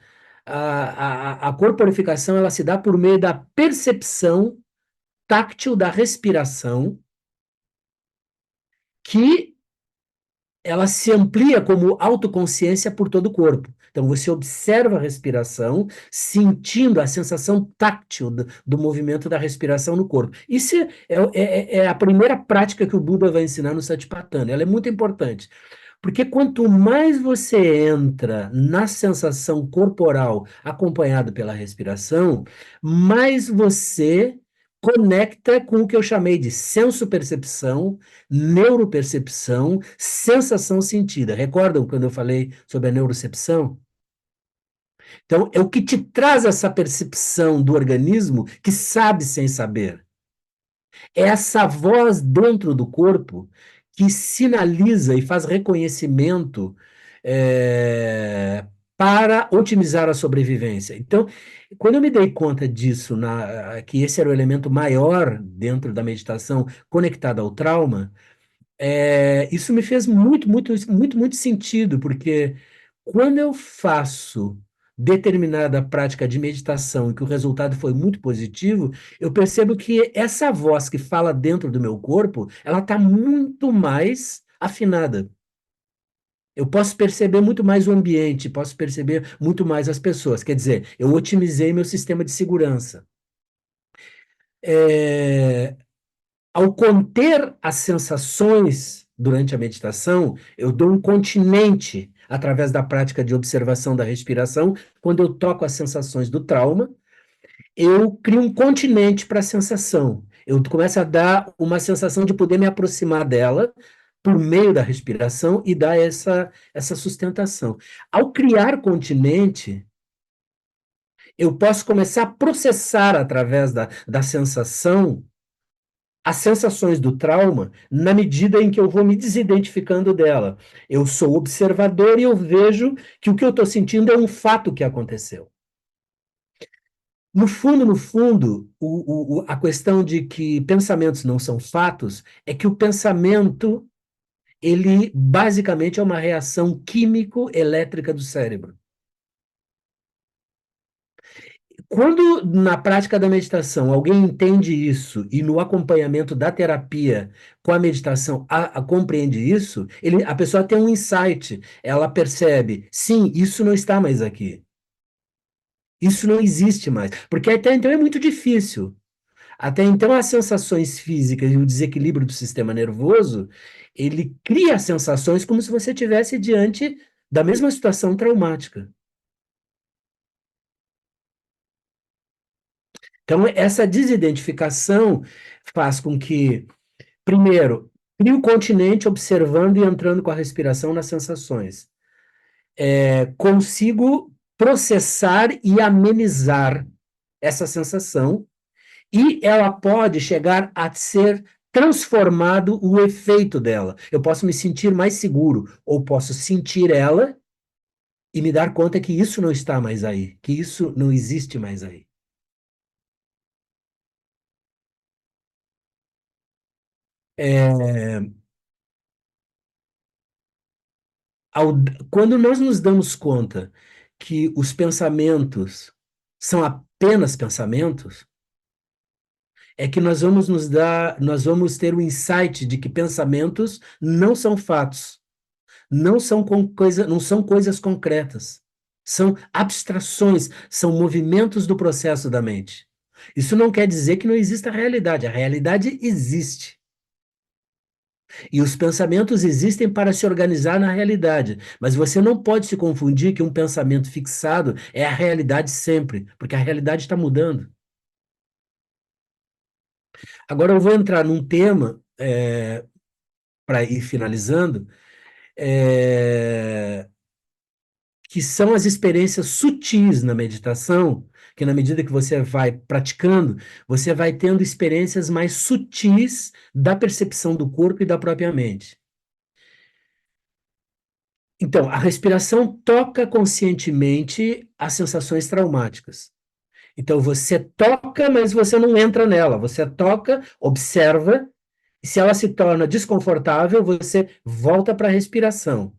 a corporificação ela se dá por meio da percepção táctil da respiração, que ela se amplia como autoconsciência por todo o corpo. Então, você observa a respiração, sentindo a sensação táctil do movimento da respiração no corpo. Isso é a primeira prática que o Buda vai ensinar no Satipatthana. Ela é muito importante. Porque quanto mais você entra na sensação corporal acompanhado pela respiração, mais você conecta com o que eu chamei de senso-percepção, neuropercepção, sensação sentida. Recordam quando eu falei sobre a neurocepção? Então, é o que te traz essa percepção do organismo que sabe sem saber. É essa voz dentro do corpo que sinaliza e faz reconhecimento é, para otimizar a sobrevivência. Então, quando eu me dei conta disso, que esse era o elemento maior dentro da meditação conectada ao trauma, isso me fez muito, muito, muito, muito sentido, porque quando eu faço determinada prática de meditação e que o resultado foi muito positivo, eu percebo que essa voz que fala dentro do meu corpo, ela está muito mais afinada. Eu posso perceber muito mais o ambiente, posso perceber muito mais as pessoas. Quer dizer, eu otimizei meu sistema de segurança. É, Ao conter as sensações durante a meditação, eu dou um continente através da prática de observação da respiração. Quando eu toco as sensações do trauma, eu crio um continente para a sensação. Eu começo a dar uma sensação de poder me aproximar dela por meio da respiração e dar essa sustentação. Ao criar continente, eu posso começar a processar através da sensação as sensações do trauma na medida em que eu vou me desidentificando dela. Eu sou observador e eu vejo que o que eu estou sentindo é um fato que aconteceu. No fundo, a questão de que pensamentos não são fatos é que o pensamento, ele basicamente é uma reação químico-elétrica do cérebro. Quando, na prática da meditação, alguém entende isso e no acompanhamento da terapia com a meditação compreende isso, a pessoa tem um insight, ela percebe, sim, isso não está mais aqui. Isso não existe mais, porque até então é muito difícil. Até então, as sensações físicas e o desequilíbrio do sistema nervoso, ele cria sensações como se você estivesse diante da mesma situação traumática. Então, essa desidentificação faz com que, primeiro, crie o continente observando e entrando com a respiração nas sensações. Consigo processar e amenizar essa sensação, e ela pode chegar a ser transformado o efeito dela. Eu posso me sentir mais seguro, ou posso sentir ela e me dar conta que isso não está mais aí, que isso não existe mais aí. É, ao- Quando nós nos damos conta que os pensamentos são apenas pensamentos, é que nós vamos ter o insight de que pensamentos não são fatos, não são coisas concretas. São abstrações, são movimentos do processo da mente. Isso não quer dizer que não exista realidade. A realidade existe. E os pensamentos existem para se organizar na realidade. Mas você não pode se confundir que um pensamento fixado é a realidade sempre, porque a realidade está mudando. Agora eu vou entrar num tema, para ir finalizando, é, que são as experiências sutis na meditação, que na medida que você vai praticando, você vai tendo experiências mais sutis da percepção do corpo e da própria mente. Então, a respiração toca conscientemente as sensações traumáticas. Então, você toca, mas você não entra nela. Você toca, observa, e se ela se torna desconfortável, você volta para a respiração.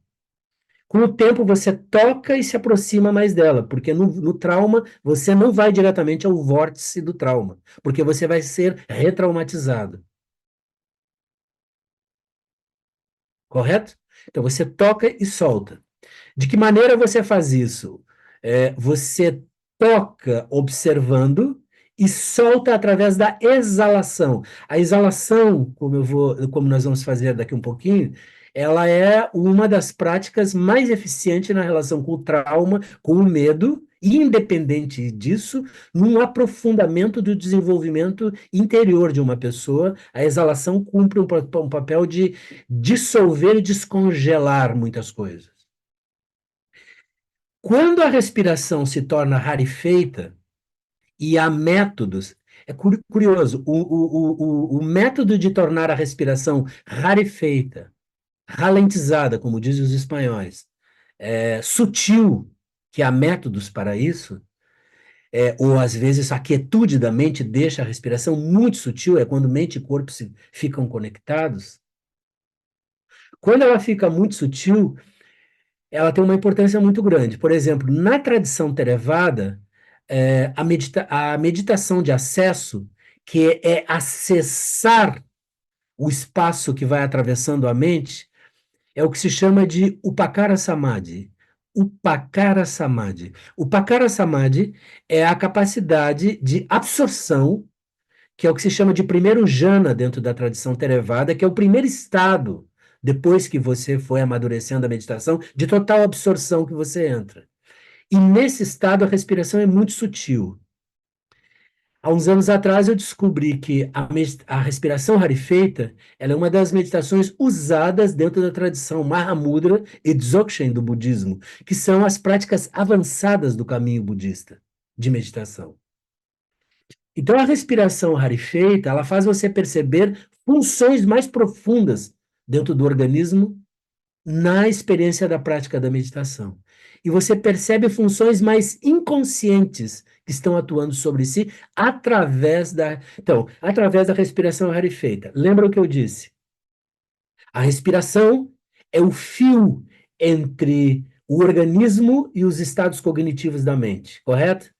Com o tempo, você toca e se aproxima mais dela, porque no trauma, você não vai diretamente ao vórtice do trauma, porque você vai ser retraumatizado, correto? Então, você toca e solta. De que maneira você faz isso? Você toca observando e solta através da exalação. A exalação, como nós vamos fazer daqui um pouquinho, ela é uma das práticas mais eficientes na relação com o trauma, com o medo, e independente disso, num aprofundamento do desenvolvimento interior de uma pessoa, a exalação cumpre um papel de dissolver e descongelar muitas coisas. Quando a respiração se torna rarefeita, e há métodos, é curioso, o método de tornar a respiração rarefeita, ralentizada, como dizem os espanhóis, sutil, que há métodos para isso, ou às vezes a quietude da mente deixa a respiração muito sutil, é quando mente e corpo ficam conectados. Quando ela fica muito sutil, ela tem uma importância muito grande. Por exemplo, na tradição Theravada, a meditação de acesso, que é acessar o espaço que vai atravessando a mente, é o que se chama de Upakara Samadhi. Upakara Samadhi. Upakara Samadhi é a capacidade de absorção, que é o que se chama de primeiro jhana dentro da tradição Theravada, que é o primeiro estado, depois que você foi amadurecendo a meditação, de total absorção que você entra. E nesse estado a respiração é muito sutil. Há uns anos atrás eu descobri que a respiração rarefeita, ela é uma das meditações usadas dentro da tradição Mahamudra e Dzogchen do budismo, que são as práticas avançadas do caminho budista de meditação. Então, a respiração rarefeita, ela faz você perceber funções mais profundas dentro do organismo na experiência da prática da meditação. E você percebe funções mais inconscientes que estão atuando sobre si através da respiração rarefeita. Lembra o que eu disse? A respiração é o fio entre o organismo e os estados cognitivos da mente, correto?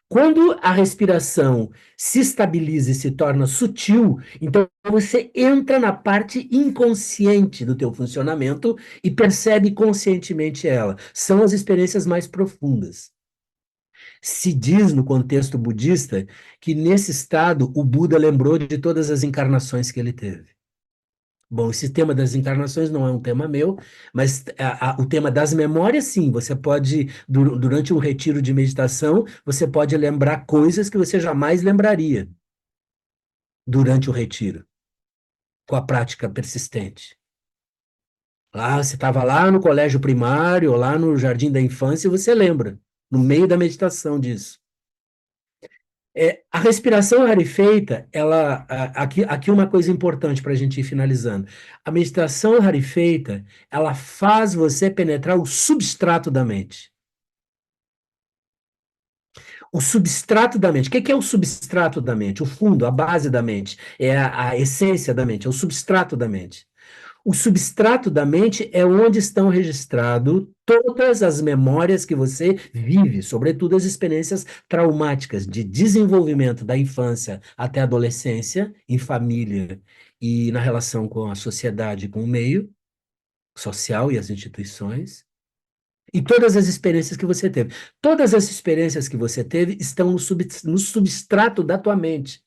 Quando a respiração se estabiliza e se torna sutil, então você entra na parte inconsciente do teu funcionamento e percebe conscientemente ela. São as experiências mais profundas. Se diz no contexto budista que nesse estado o Buda lembrou de todas as encarnações que ele teve. Bom, esse tema das encarnações não é um tema meu, mas o tema das memórias, sim. Você pode, durante um retiro de meditação, você pode lembrar coisas que você jamais lembraria durante o retiro, com a prática persistente. Lá, você estava lá no colégio primário, ou lá no jardim da infância, e você lembra, no meio da meditação disso. A respiração rarefeita, aqui uma coisa importante para a gente ir finalizando. A meditação rarefeita, ela faz você penetrar o substrato da mente. O substrato da mente. O que é o substrato da mente? O fundo, a base da mente. É a essência da mente, é o substrato da mente. O substrato da mente é onde estão registradas todas as memórias que você vive, sobretudo as experiências traumáticas de desenvolvimento da infância até a adolescência, em família e na relação com a sociedade, com o meio social e as instituições. E todas as experiências que você teve. Todas as experiências que você teve estão no substrato da tua mente,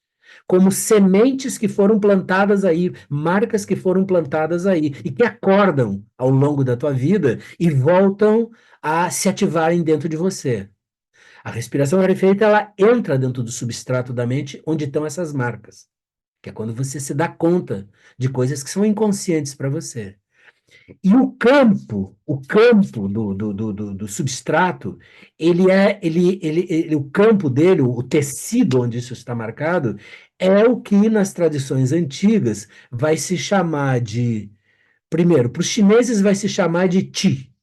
como sementes que foram plantadas aí, marcas que foram plantadas aí, e que acordam ao longo da tua vida e voltam a se ativarem dentro de você. A respiração rarefeita, ela entra dentro do substrato da mente, onde estão essas marcas, que é quando você se dá conta de coisas que são inconscientes para você. E o campo do substrato, o campo dele, o tecido onde isso está marcado, é o que nas tradições antigas vai se chamar de, primeiro, para os chineses vai se chamar de Qi,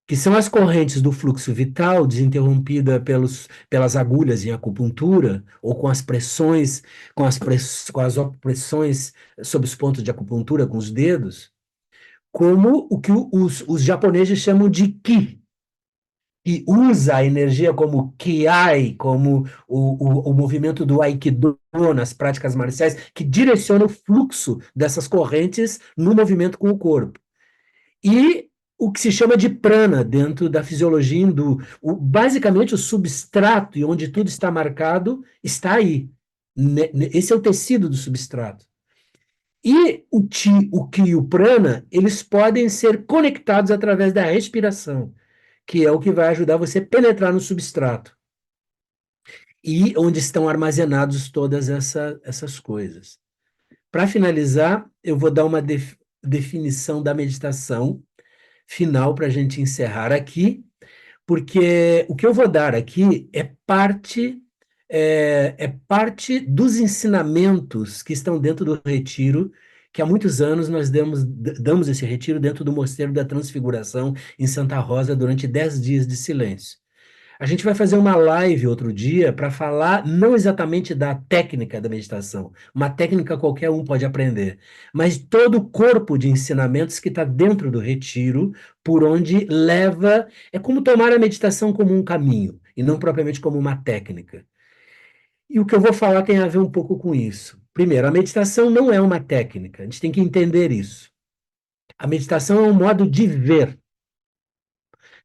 que são as correntes do fluxo vital desinterrompida pelas agulhas em acupuntura, ou com as pressões, com as opressões sob os pontos de acupuntura com os dedos, como o que os japoneses chamam de ki, que usa a energia como kiai, como o movimento do aikido nas práticas marciais, que direciona o fluxo dessas correntes no movimento com o corpo. E o que se chama de prana dentro da fisiologia hindu. Basicamente, o substrato e onde tudo está marcado está aí. Esse é o tecido do substrato. E o Ti, o Ki e o Prana, eles podem ser conectados através da respiração, que é o que vai ajudar você a penetrar no substrato. E onde estão armazenados todas essas coisas. Para finalizar, eu vou dar uma definição da meditação final para a gente encerrar aqui, porque o que eu vou dar aqui é parte dos ensinamentos que estão dentro do retiro, que há muitos anos nós damos esse retiro dentro do Mosteiro da Transfiguração, em Santa Rosa, durante 10 dias de silêncio. A gente vai fazer uma live outro dia para falar não exatamente da técnica da meditação, uma técnica qualquer um pode aprender, mas todo o corpo de ensinamentos que está dentro do retiro, por onde leva. É como tomar a meditação como um caminho, e não propriamente como uma técnica. E o que eu vou falar tem a ver um pouco com isso. Primeiro, a meditação não é uma técnica, a gente tem que entender isso. A meditação é um modo de ver.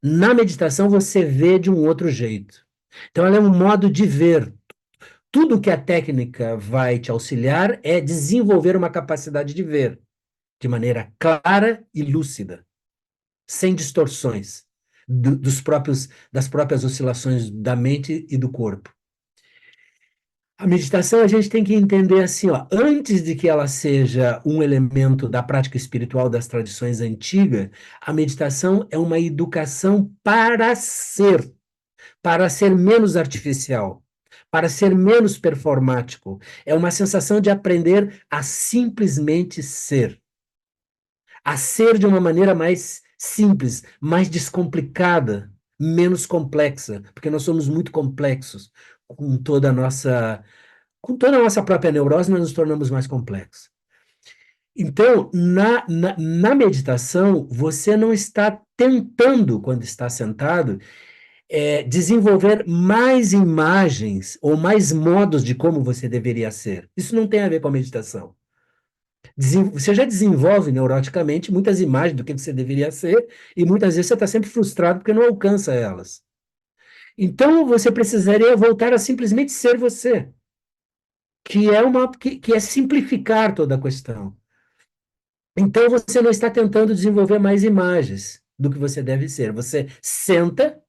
Na meditação, você vê de um outro jeito. Então, ela é um modo de ver. Tudo que a técnica vai te auxiliar é desenvolver uma capacidade de ver de maneira clara e lúcida, sem distorções das próprias oscilações da mente e do corpo. A meditação a gente tem que entender assim, ó, antes de que ela seja um elemento da prática espiritual das tradições antigas, a meditação é uma educação para ser menos artificial, para ser menos performático. É uma sensação de aprender a simplesmente ser. A ser de uma maneira mais simples, mais descomplicada, menos complexa, porque nós somos muito complexos com toda a nossa, com toda a nossa própria neurose, nós nos tornamos mais complexos. Então, na meditação, você não está tentando, quando está sentado, desenvolver mais imagens ou mais modos de como você deveria ser. Isso não tem a ver com a meditação. Você já desenvolve neuroticamente muitas imagens do que você deveria ser, e muitas vezes você está sempre frustrado porque não alcança elas. Então você precisaria voltar a simplesmente ser você, que é simplificar toda a questão. Então você não está tentando desenvolver mais imagens do que você deve ser. Você senta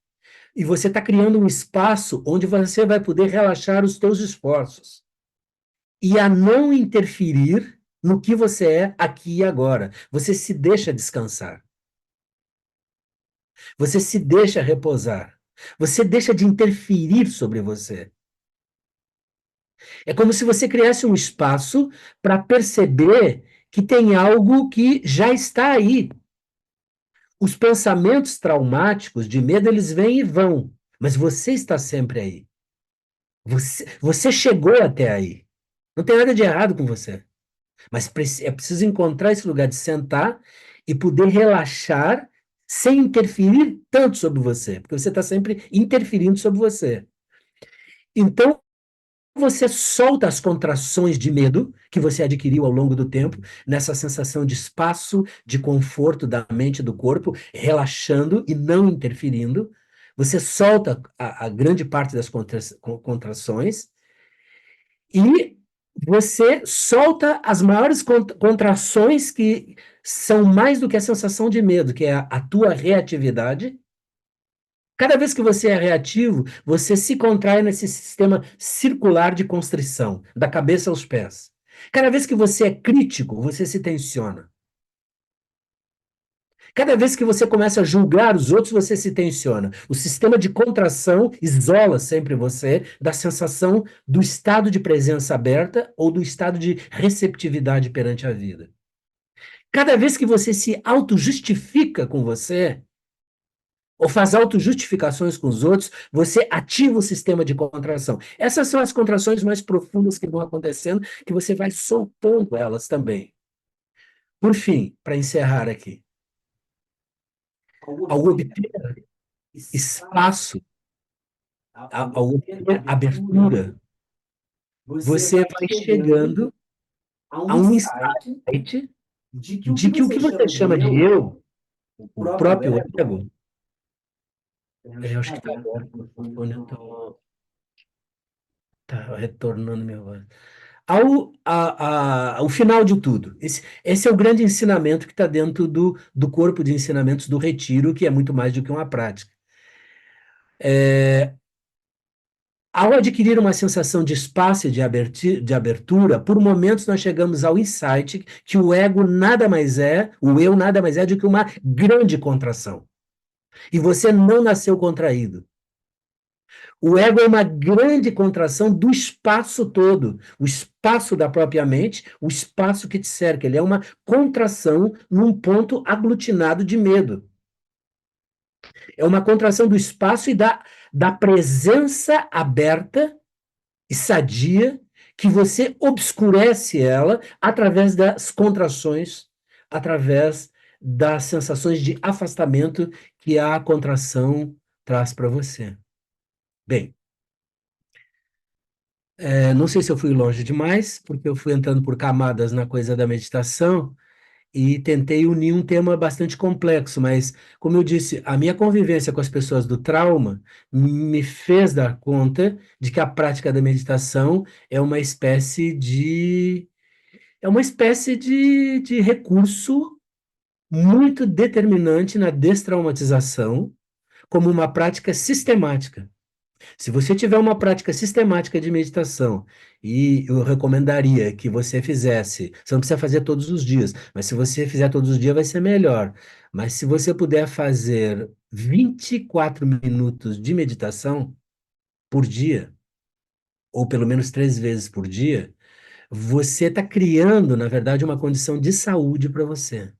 e você está criando um espaço onde você vai poder relaxar os seus esforços e a não interferir no que você é aqui e agora. Você se deixa descansar. Você se deixa repousar. Você deixa de interferir sobre você. É como se você criasse um espaço para perceber que tem algo que já está aí. Os pensamentos traumáticos de medo, eles vêm e vão, mas você está sempre aí. Você chegou até aí. Não tem nada de errado com você. Mas é preciso encontrar esse lugar de sentar e poder relaxar sem interferir tanto sobre você, porque você está sempre interferindo sobre você. Então, você solta as contrações de medo que você adquiriu ao longo do tempo, nessa sensação de espaço, de conforto da mente e do corpo, relaxando e não interferindo. Você solta a grande parte das contrações e você solta as maiores contrações que são mais do que a sensação de medo, que é a tua reatividade. Cada vez que você é reativo, você se contrai nesse sistema circular de constrição, da cabeça aos pés. Cada vez que você é crítico, você se tensiona. Cada vez que você começa a julgar os outros, você se tensiona. O sistema de contração isola sempre você da sensação do estado de presença aberta ou do estado de receptividade perante a vida. Cada vez que você se auto-justifica com você, ou faz autojustificações com os outros, você ativa o sistema de contração. Essas são as contrações mais profundas que vão acontecendo, que você vai soltando elas também. Por fim, para encerrar aqui, ao obter espaço, ao obter abertura, você vai chegando a um insight de que o que você chama de eu, o próprio ego, eu acho que está aberto o microfone, eu estou retornando minha voz. Ao final de tudo. Esse é o grande ensinamento que está dentro do corpo de ensinamentos do retiro, que é muito mais do que uma prática. Ao adquirir uma sensação de espaço e de abertura, por momentos nós chegamos ao insight que o ego nada mais é, o eu nada mais é do que uma grande contração. E você não nasceu contraído. O ego é uma grande contração do espaço todo, o espaço da própria mente, o espaço que te cerca. Ele é uma contração num ponto aglutinado de medo. É uma contração do espaço e da presença aberta e sadia que você obscurece ela através das contrações, através das sensações de afastamento que a contração traz para você. Bem, não sei se eu fui longe demais, porque eu fui entrando por camadas na coisa da meditação e tentei unir um tema bastante complexo, mas, como eu disse, a minha convivência com as pessoas do trauma me fez dar conta de que a prática da meditação é uma espécie de recurso muito determinante na destraumatização, como uma prática sistemática. Se você tiver uma prática sistemática de meditação, e eu recomendaria que você fizesse, você não precisa fazer todos os dias, mas se você fizer todos os dias vai ser melhor. Mas se você puder fazer 24 minutos de meditação por dia, ou pelo menos 3 vezes por dia, você está criando, na verdade, uma condição de saúde para você.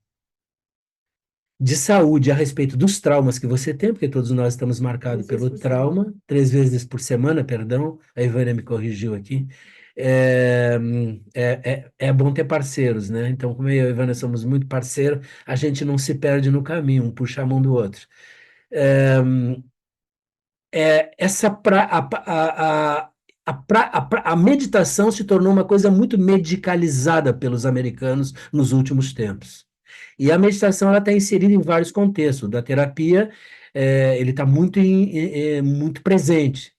De saúde a respeito dos traumas que você tem, porque todos nós estamos marcados pelo trauma, 3 vezes por semana, perdão, a Ivânia me corrigiu aqui. É bom ter parceiros, né? Então, como eu e a Ivânia somos muito parceiros, a gente não se perde no caminho, um puxa a mão do outro. É, essa pra, A meditação se tornou uma coisa muito medicalizada pelos americanos nos últimos tempos. E a meditação ela está inserida em vários contextos. Da terapia, ele está muito presente.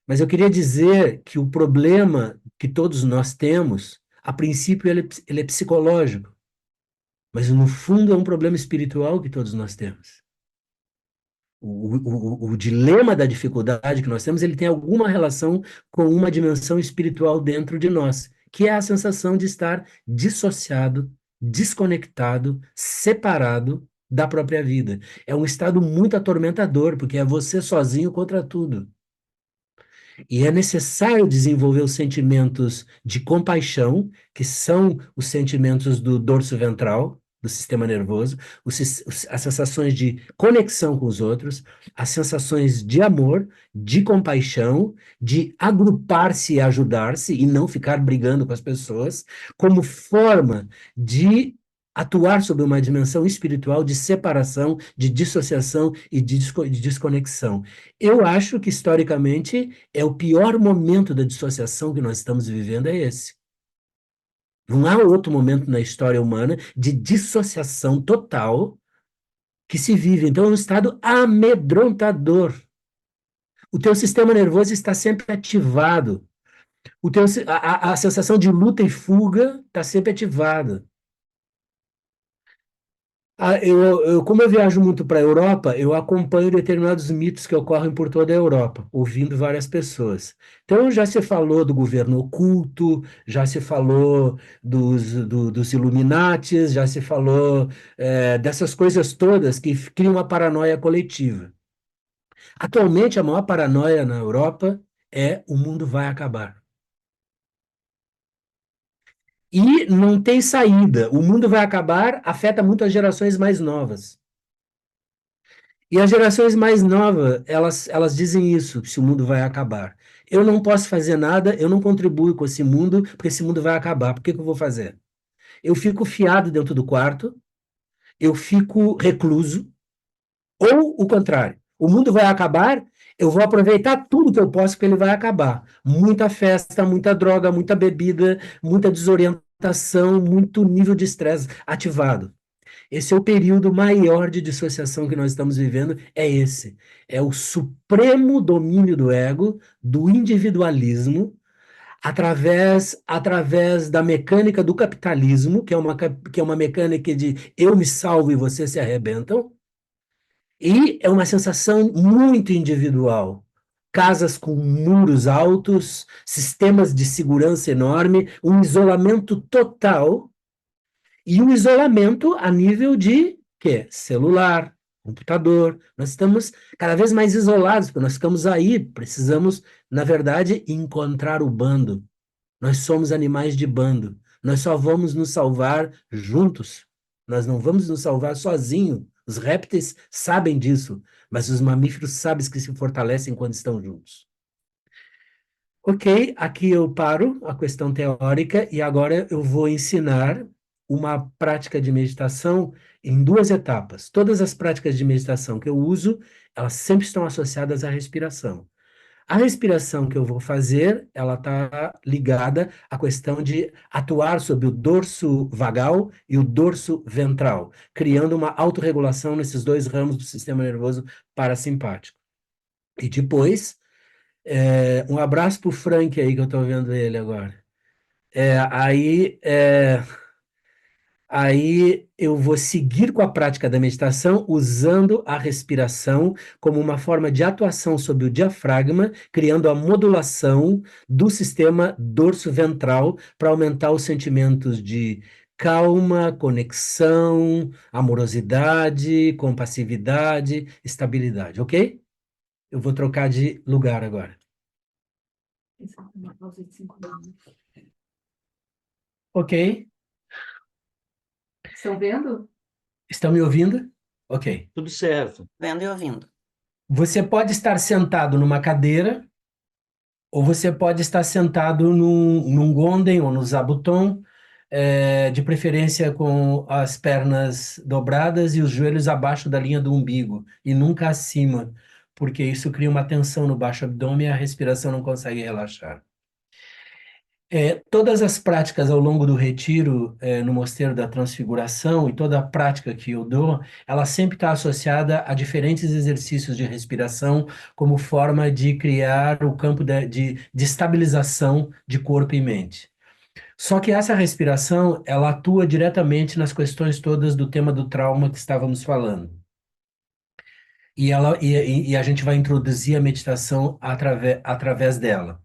Mas eu queria dizer que o problema que todos nós temos, a princípio, ele é psicológico, mas no fundo é um problema espiritual que todos nós temos. O dilema da dificuldade que nós temos, ele tem alguma relação com uma dimensão espiritual dentro de nós, que é a sensação de estar dissociado, desconectado, separado da própria vida. É um estado muito atormentador, porque é você sozinho contra tudo. E é necessário desenvolver os sentimentos de compaixão, que são os sentimentos do dorso ventral, do sistema nervoso, as sensações de conexão com os outros, as sensações de amor, de compaixão, de agrupar-se e ajudar-se e não ficar brigando com as pessoas, como forma de atuar sobre uma dimensão espiritual de separação, de dissociação e de desconexão. Eu acho que, historicamente, o pior momento da dissociação que nós estamos vivendo é esse. Não há outro momento na história humana de dissociação total que se vive. Então, é um estado amedrontador. O teu sistema nervoso está sempre ativado. A sensação de luta e fuga está sempre ativada. Como eu viajo muito para a Europa, eu acompanho determinados mitos que ocorrem por toda a Europa, ouvindo várias pessoas. Então, já se falou do governo oculto, já se falou dos Illuminates, já se falou dessas coisas todas que criam uma paranoia coletiva. Atualmente, a maior paranoia na Europa é o mundo vai acabar. E não tem saída. O mundo vai acabar, afeta muito as gerações mais novas. E as gerações mais novas, elas dizem isso, se o mundo vai acabar. Eu não posso fazer nada, eu não contribuo com esse mundo, porque esse mundo vai acabar. Por que que eu vou fazer? Eu fico fiado dentro do quarto, eu fico recluso, ou o contrário. O mundo vai acabar, eu vou aproveitar tudo que eu posso, porque ele vai acabar. Muita festa, muita droga, muita bebida, muita desorientação, muito nível de estresse ativado. Esse é o período maior de dissociação que nós estamos vivendo, é esse. É o supremo domínio do ego, do individualismo, através da mecânica do capitalismo, que é uma mecânica de eu me salvo e vocês se arrebentam, e é uma sensação muito individual. Casas com muros altos, sistemas de segurança enorme, um isolamento total e um isolamento a nível de quê? Celular, computador. Nós estamos cada vez mais isolados, porque nós ficamos aí, precisamos, na verdade, encontrar o bando. Nós somos animais de bando. Nós só vamos nos salvar juntos. Nós não vamos nos salvar sozinhos. Os répteis sabem disso, mas os mamíferos sabem que se fortalecem quando estão juntos. Ok, aqui eu paro a questão teórica e agora eu vou ensinar uma prática de meditação em duas etapas. Todas as práticas de meditação que eu uso, elas sempre estão associadas à respiração. A respiração que eu vou fazer, ela está ligada à questão de atuar sobre o dorso vagal e o dorso ventral, criando uma autorregulação nesses dois ramos do sistema nervoso parasimpático. E depois, um abraço para o Frank aí, que eu estou vendo ele agora. É, aí, é, Aí eu vou seguir com a prática da meditação usando a respiração como uma forma de atuação sobre o diafragma, criando a modulação do sistema dorso-ventral para aumentar os sentimentos de calma, conexão, amorosidade, compassividade, estabilidade, ok? Eu vou trocar de lugar agora. Uma pausa de 5 minutos. Ok? Estão vendo? Estão me ouvindo? Ok. Tudo certo. Vendo e ouvindo. Você pode estar sentado numa cadeira, ou você pode estar sentado num Gonden ou no Zabuton, de preferência com as pernas dobradas e os joelhos abaixo da linha do umbigo, e nunca acima, porque isso cria uma tensão no baixo abdômen e a respiração não consegue relaxar. Todas as práticas ao longo do retiro, no Mosteiro da Transfiguração, e toda a prática que eu dou, ela sempre está associada a diferentes exercícios de respiração, como forma de criar o campo de estabilização de corpo e mente. Só que essa respiração, ela atua diretamente nas questões todas do tema do trauma que estávamos falando. E a gente vai introduzir a meditação através dela.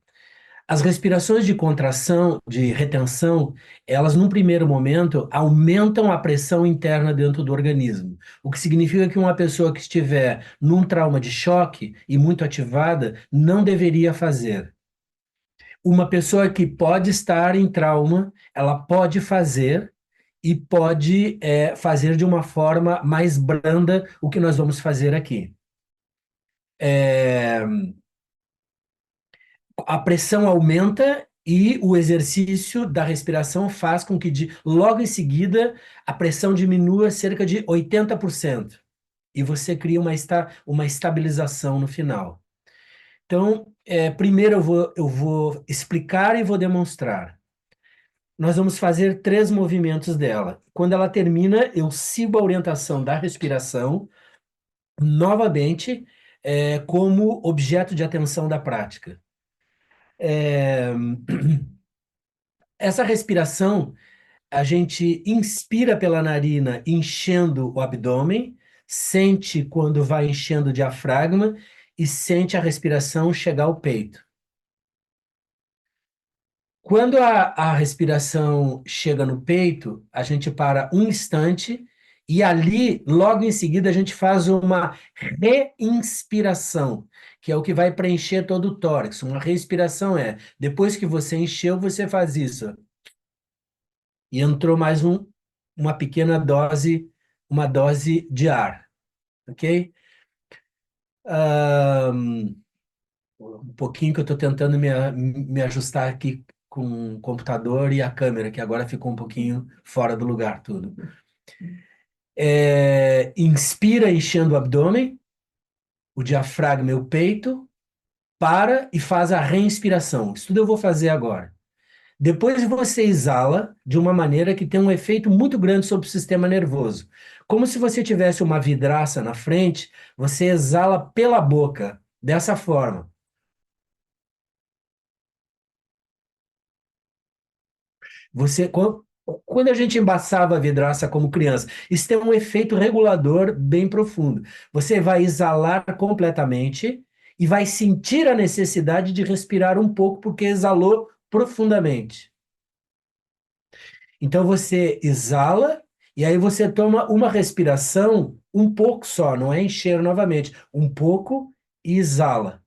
As respirações de contração, de retenção, elas, num primeiro momento, aumentam a pressão interna dentro do organismo. O que significa que uma pessoa que estiver num trauma de choque e muito ativada não deveria fazer. Uma pessoa que pode estar em trauma, ela pode fazer e pode fazer de uma forma mais branda o que nós vamos fazer aqui. É, a pressão aumenta e o exercício da respiração faz com que logo em seguida a pressão diminua cerca de 80% e você cria uma estabilização no final. Então, primeiro eu vou explicar e vou demonstrar. Nós vamos fazer 3 movimentos dela. Quando ela termina, eu sigo a orientação da respiração, novamente, como objeto de atenção da prática. É, Essa respiração, a gente inspira pela narina, enchendo o abdômen, sente quando vai enchendo o diafragma e sente a respiração chegar ao peito. Quando a respiração chega no peito, a gente para um instante e ali, logo em seguida, a gente faz uma reinspiração, que é o que vai preencher todo o tórax. Uma respiração depois que você encheu, você faz isso. E entrou mais uma pequena dose, uma dose de ar, ok? Um pouquinho que eu estou tentando me ajustar aqui com o computador e a câmera, que agora ficou um pouquinho fora do lugar tudo. Inspira enchendo o abdômen, o diafragma e o peito, para e faz a reinspiração. Isso tudo eu vou fazer agora. Depois você exala de uma maneira que tem um efeito muito grande sobre o sistema nervoso. Como se você tivesse uma vidraça na frente, você exala pela boca, dessa forma. Quando a gente embaçava a vidraça como criança, isso tem um efeito regulador bem profundo. Você vai exalar completamente e vai sentir a necessidade de respirar um pouco porque exalou profundamente. Então você exala e aí você toma uma respiração um pouco só, não é encher novamente, um pouco e exala.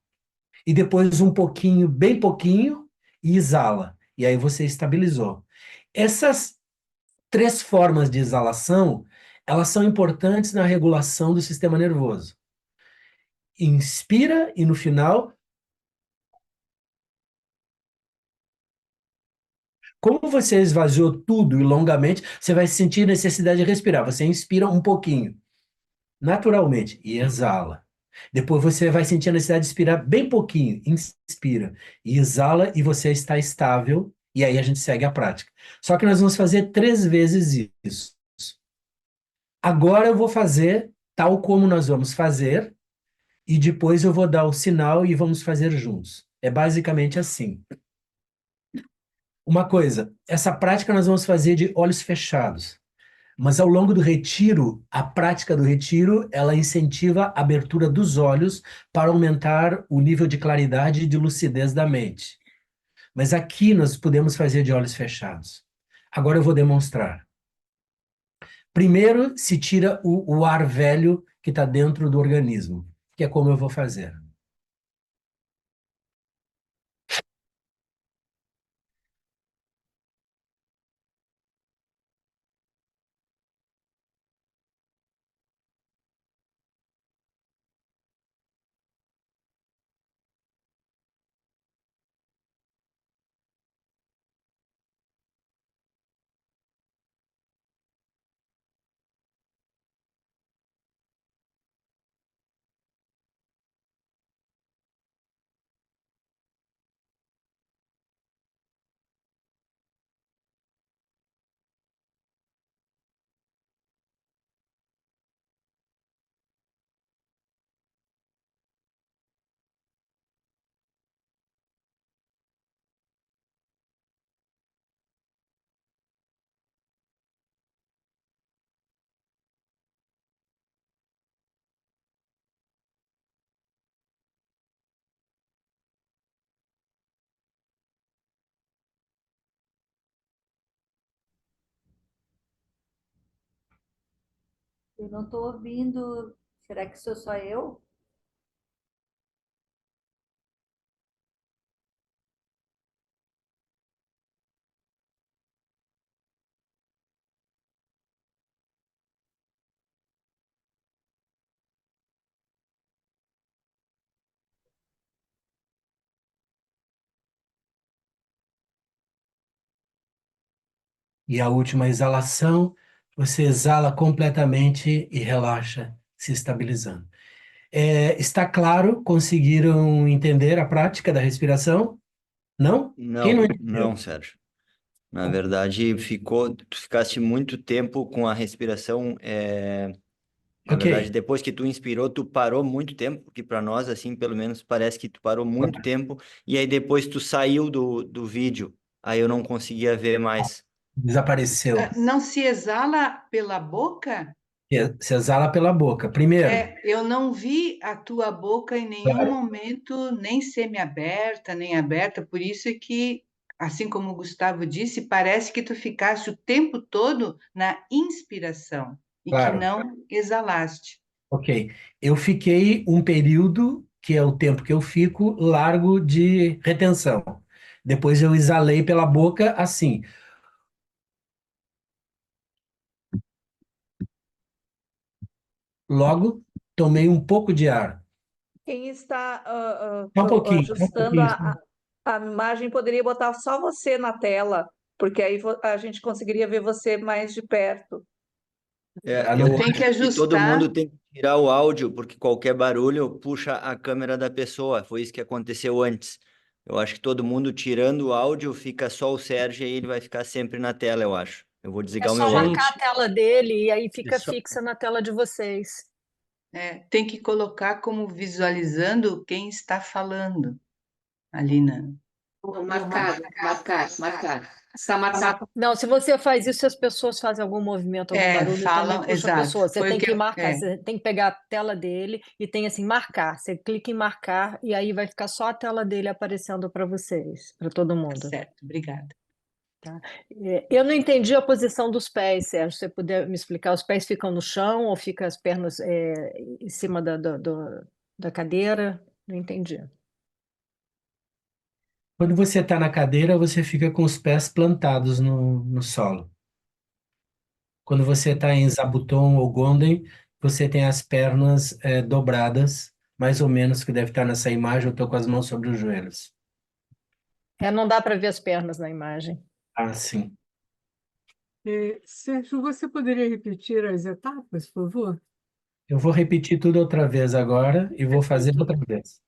E depois um pouquinho, bem pouquinho e exala. E aí você estabilizou. Essas 3 formas de exalação, elas são importantes na regulação do sistema nervoso. Inspira e no final, como você esvaziou tudo e longamente, você vai sentir necessidade de respirar. Você inspira um pouquinho, naturalmente, e exala. Depois você vai sentir a necessidade de expirar bem pouquinho, inspira e exala, e você está estável, e aí a gente segue a prática. Só que nós vamos fazer 3 vezes isso. Agora eu vou fazer tal como nós vamos fazer, e depois eu vou dar o sinal e vamos fazer juntos. É basicamente assim. Uma coisa, essa prática nós vamos fazer de olhos fechados, mas ao longo do retiro, a prática do retiro, ela incentiva a abertura dos olhos para aumentar o nível de claridade e de lucidez da mente. Mas aqui nós podemos fazer de olhos fechados. Agora eu vou demonstrar. Primeiro, se tira o ar velho que está dentro do organismo, que é como eu vou fazer. Eu não estou ouvindo. Será que sou só eu? E a última exalação, você exala completamente e relaxa, se estabilizando. Está claro? Conseguiram entender a prática da respiração? Não? Quem não Não, entendeu? não, Sérgio. Na verdade, tu ficaste muito tempo com a respiração. Na Ok. verdade, depois que tu inspirou, tu parou muito tempo, porque para nós, assim, pelo menos parece que tu parou muito tempo, e aí depois tu saiu do vídeo. Aí eu não conseguia ver mais. Desapareceu. Não se exala pela boca? Se exala pela boca. Primeiro, Eu não vi a tua boca em nenhum momento nem semi-aberta, nem aberta, por isso é que, assim como o Gustavo disse, parece que tu ficaste o tempo todo na inspiração e que claro. não exalaste. Ok. Eu fiquei um período, que é o tempo que eu fico, largo de retenção. Depois eu exalei pela boca assim. Logo, tomei um pouco de ar. Quem está Só um ajustando pouquinho. a imagem poderia botar só você na tela, porque aí a gente conseguiria ver você mais de perto. Ah, não Tu Eu tem acho que que todo ajustar. mundo tem que tirar o áudio, porque qualquer barulho puxa a câmera da pessoa. Foi isso que aconteceu antes. Eu acho que todo mundo tirando o áudio, fica só o Sérgio e ele vai ficar sempre na tela, eu acho. Eu vou É desligar o só meu áudio. marcar a Gente, tela dele e aí fica isso. fixa na tela de vocês. Tem que colocar como visualizando quem está falando ali Não, marcar. Está marcado. Não, se você faz isso, se as pessoas fazem algum movimento, algum barulho, também falam, puxa a exato. pessoa. Você Foi o tem que que eu, marcar, você tem que pegar a tela dele e tem assim, marcar. Você clica em marcar e aí vai ficar só a tela dele aparecendo para vocês, para todo tá mundo. certo, obrigada. Eu não entendi a posição dos pés, Sérgio. Se você puder me explicar, os pés ficam no chão ou ficam as pernas em cima da cadeira? Não entendi. Quando você está na cadeira, você fica com os pés plantados no solo. Quando você está em Zabuton ou Gonden, você tem as pernas dobradas, mais ou menos, que deve estar nessa imagem. Eu estou com as mãos sobre os joelhos. Não dá para ver as pernas na imagem. Ah, sim. Sérgio, você poderia repetir as etapas, por favor? Eu vou repetir tudo outra vez agora e vou fazer outra vez.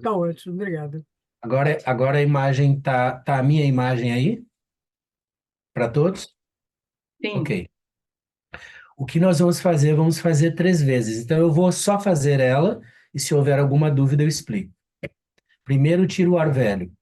Tá ótimo, obrigada. Agora a imagem tá a minha imagem aí para todos? Sim, Ok. O que nós vamos fazer? Vamos fazer 3 vezes. Então eu vou só fazer ela e se houver alguma dúvida eu explico. Primeiro tiro o ar velho.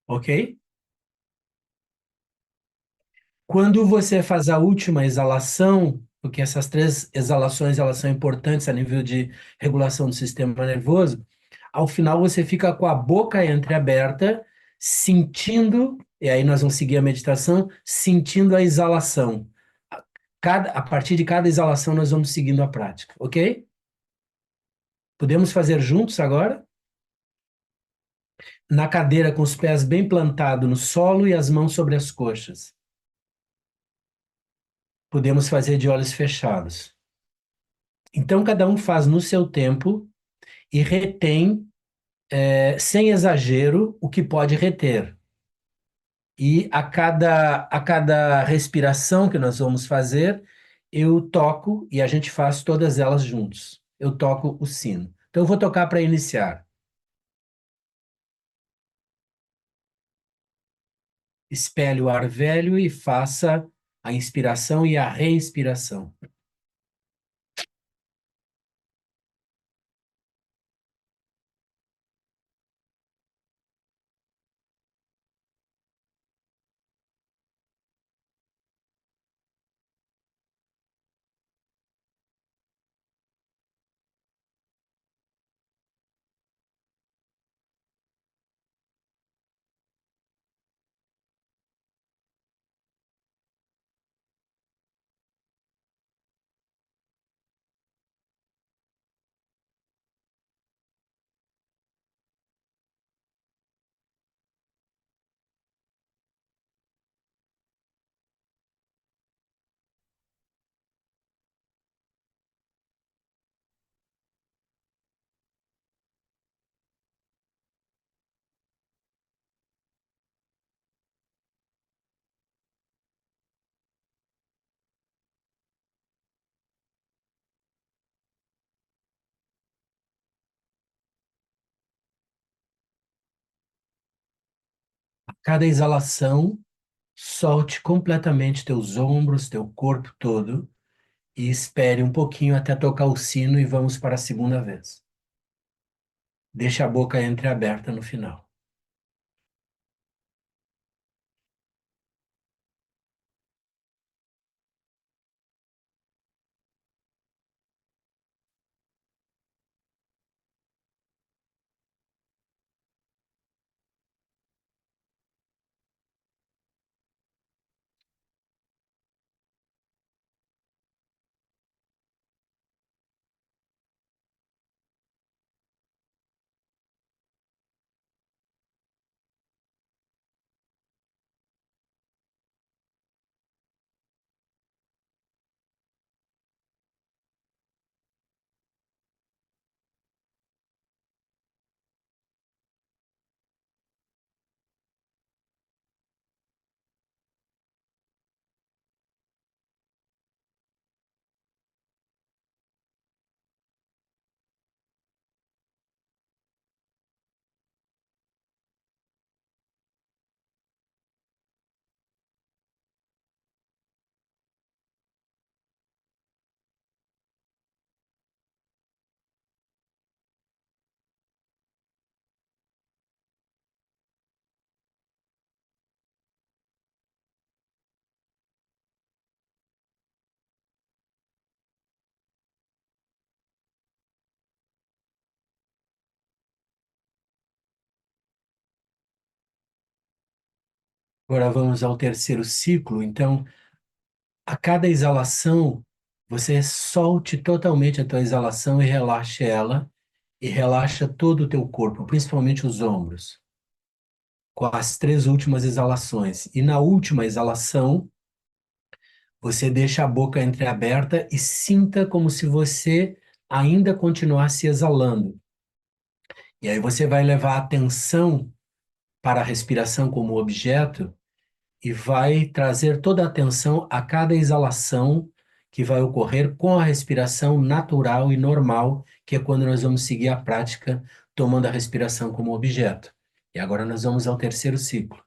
Ok? Quando você faz a última exalação, porque essas 3 exalações elas são importantes a nível de regulação do sistema nervoso, ao final você fica com a boca entreaberta, sentindo, e aí nós vamos seguir a meditação, sentindo a exalação. A partir de cada exalação nós vamos seguindo a prática, ok? Podemos fazer juntos agora? Na cadeira com os pés bem plantados no solo e as mãos sobre as coxas. Podemos fazer de olhos fechados. Então, cada um faz no seu tempo e retém sem exagero, o que pode reter. E a cada respiração que nós vamos fazer, eu toco e a gente faz todas elas juntos. Eu toco o sino. Então, eu vou tocar para iniciar. Espelhe o ar velho e faça a inspiração e a respiração. A cada exalação, solte completamente teus ombros, teu corpo todo e espere um pouquinho até tocar o sino e vamos para a segunda vez. Deixe a boca entreaberta no final. Agora vamos ao terceiro ciclo. Então, a cada exalação, você solte totalmente a tua exalação e relaxe ela, e relaxa todo o teu corpo, principalmente os ombros, com as três últimas exalações. E na última exalação, você deixa a boca entreaberta e sinta como se você ainda continuasse exalando. E aí você vai levar a atenção para a respiração como objeto e vai trazer toda a atenção a cada exalação que vai ocorrer com a respiração natural e normal, que é quando nós vamos seguir a prática tomando a respiração como objeto. E agora nós vamos ao terceiro ciclo.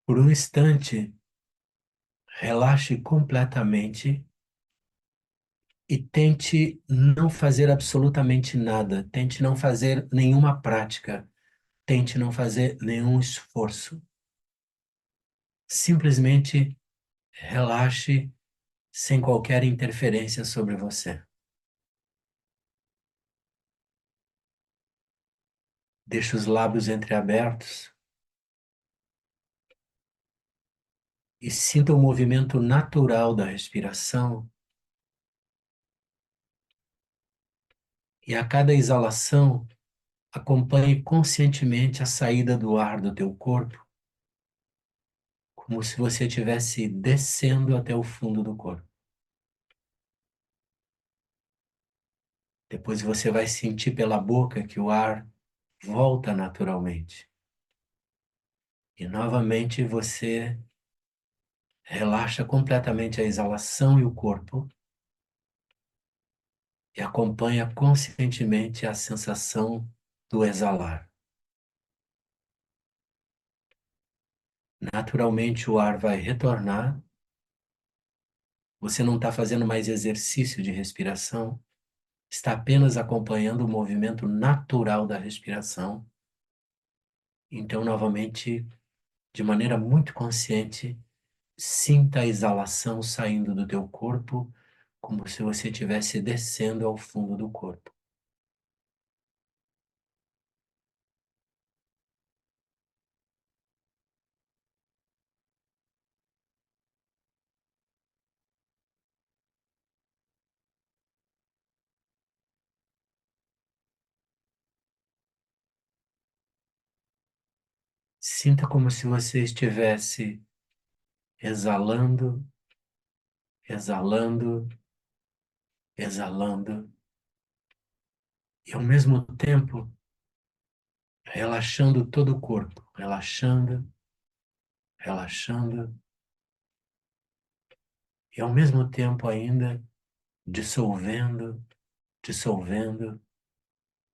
Por um instante, relaxe completamente e tente não fazer absolutamente nada. Tente não fazer nenhuma prática. Tente não fazer nenhum esforço. Simplesmente relaxe sem qualquer interferência sobre você. Deixe os lábios entreabertos e sinta o movimento natural da respiração. E a cada exalação, acompanhe conscientemente a saída do ar do teu corpo, como se você estivesse descendo até o fundo do corpo. Depois você vai sentir pela boca que o ar volta naturalmente. E novamente você relaxa completamente a exalação e o corpo e acompanha conscientemente a sensação do exalar. Naturalmente o ar vai retornar. Você não está fazendo mais exercício de respiração, está apenas acompanhando o movimento natural da respiração. Então, novamente, de maneira muito consciente, sinta a exalação saindo do teu corpo, como se você estivesse descendo ao fundo do corpo. Sinta como se você estivesse exalando, exalando, exalando, e ao mesmo tempo relaxando todo o corpo, relaxando, relaxando, e ao mesmo tempo ainda dissolvendo, dissolvendo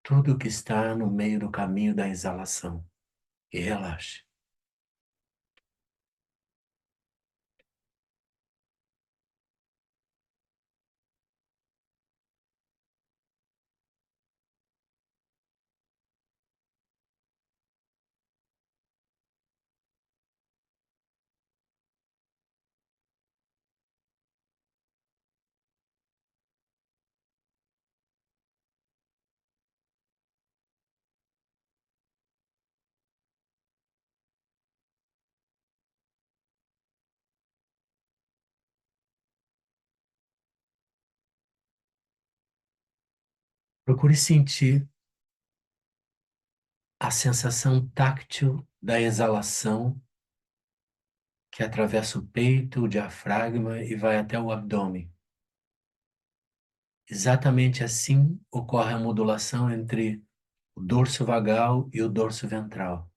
tudo que está no meio do caminho da exalação. E relaxe. Procure sentir a sensação táctil da exalação que atravessa o peito, o diafragma e vai até o abdômen. Exatamente assim ocorre a modulação entre o dorso vagal e o dorso ventral.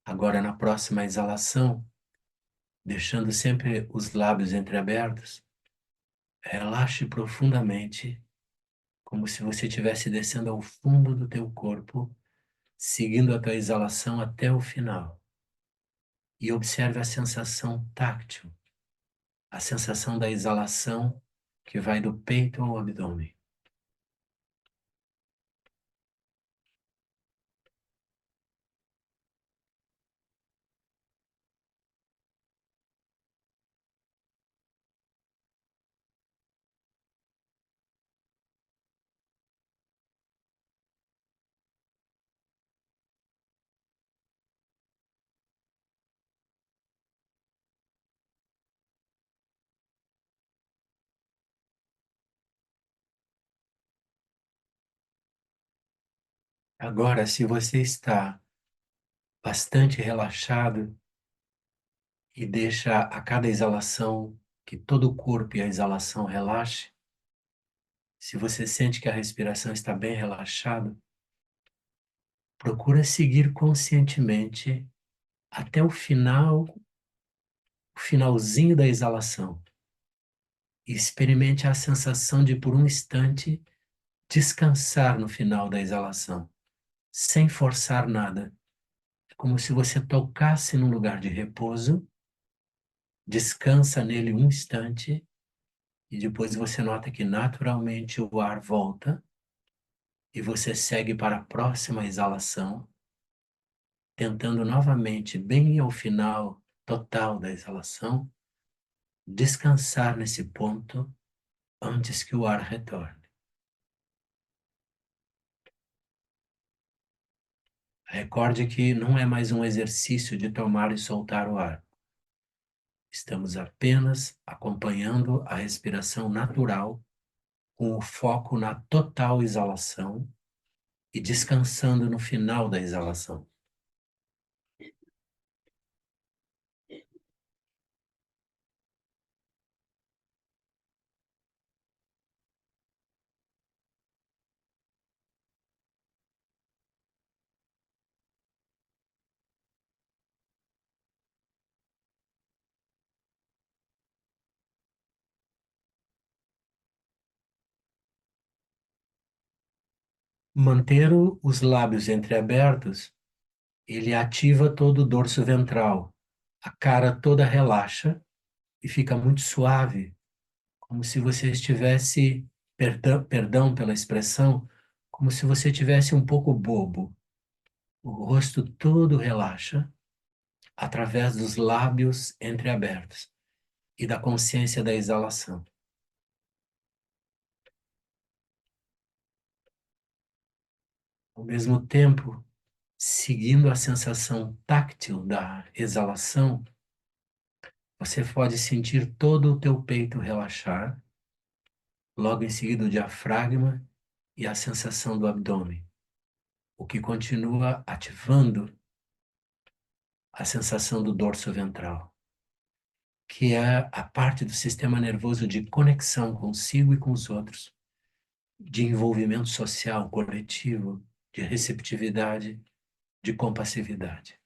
Agora, na próxima exalação, deixando sempre os lábios entreabertos, relaxe profundamente, como se você estivesse descendo ao fundo do teu corpo, seguindo a tua exalação até o final. E observe a sensação táctil, a sensação da exalação que vai do peito ao abdômen. Agora, se você está bastante relaxado e deixa a cada exalação que todo o corpo e a exalação relaxe, se você sente que a respiração está bem relaxada, procura seguir conscientemente até o final, o finalzinho da exalação. E experimente a sensação de, por um instante, descansar no final da exalação, sem forçar nada. É como se você tocasse num lugar de repouso, descansa nele um instante e depois você nota que naturalmente o ar volta e você segue para a próxima exalação, tentando novamente, bem ao final total da exalação, descansar nesse ponto antes que o ar retorne. Recorde que não é mais um exercício de tomar e soltar o ar. Estamos apenas acompanhando a respiração natural com o foco na total exalação e descansando no final da exalação. Manter os lábios entreabertos, ele ativa todo o dorso ventral. A cara toda relaxa e fica muito suave, como se você estivesse, perdão pela expressão, como se você tivesse um pouco bobo. O rosto todo relaxa através dos lábios entreabertos e da consciência da exalação. Ao mesmo tempo, seguindo a sensação táctil da exalação, você pode sentir todo o teu peito relaxar, logo em seguida o diafragma e a sensação do abdômen, o que continua ativando a sensação do dorso ventral, que é a parte do sistema nervoso de conexão consigo e com os outros, de envolvimento social, coletivo, de receptividade, de compassividade.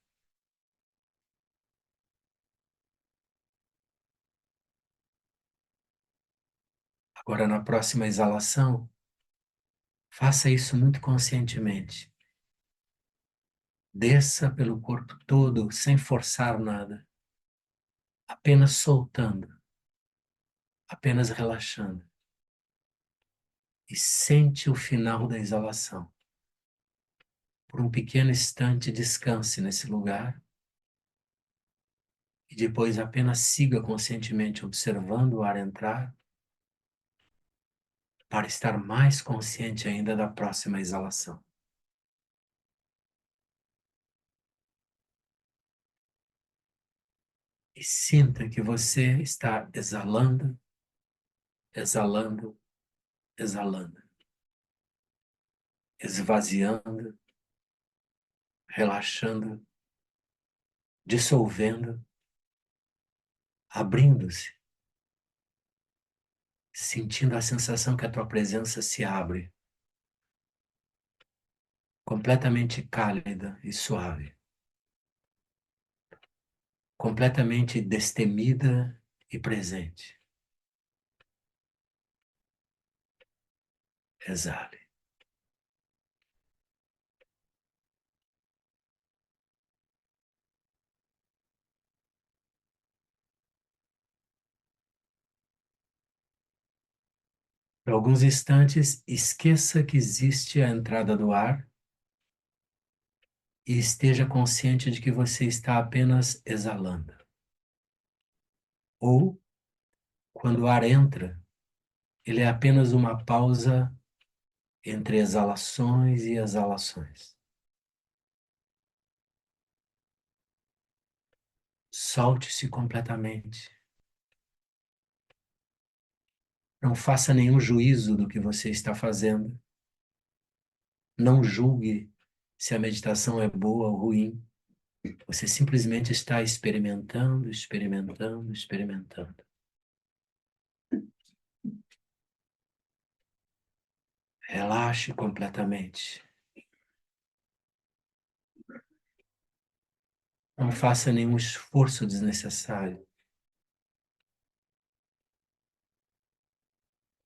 Agora, na próxima exalação, faça isso muito conscientemente. Desça pelo corpo todo, sem forçar nada, apenas soltando, apenas relaxando. E sente o final da exalação. Por um pequeno instante, descanse nesse lugar e depois apenas siga conscientemente observando o ar entrar para estar mais consciente ainda da próxima exalação. E sinta que você está exalando, exalando, exalando, esvaziando, relaxando, dissolvendo, abrindo-se, sentindo a sensação que a tua presença se abre, completamente cálida e suave, completamente destemida e presente. Exale. Por alguns instantes, esqueça que existe a entrada do ar e esteja consciente de que você está apenas exalando. Ou, quando o ar entra, ele é apenas uma pausa entre exalações e exalações. Solte-se completamente. Não faça nenhum juízo do que você está fazendo. Não julgue se a meditação é boa ou ruim. Você simplesmente está experimentando, experimentando, experimentando. Relaxe completamente. Não faça nenhum esforço desnecessário.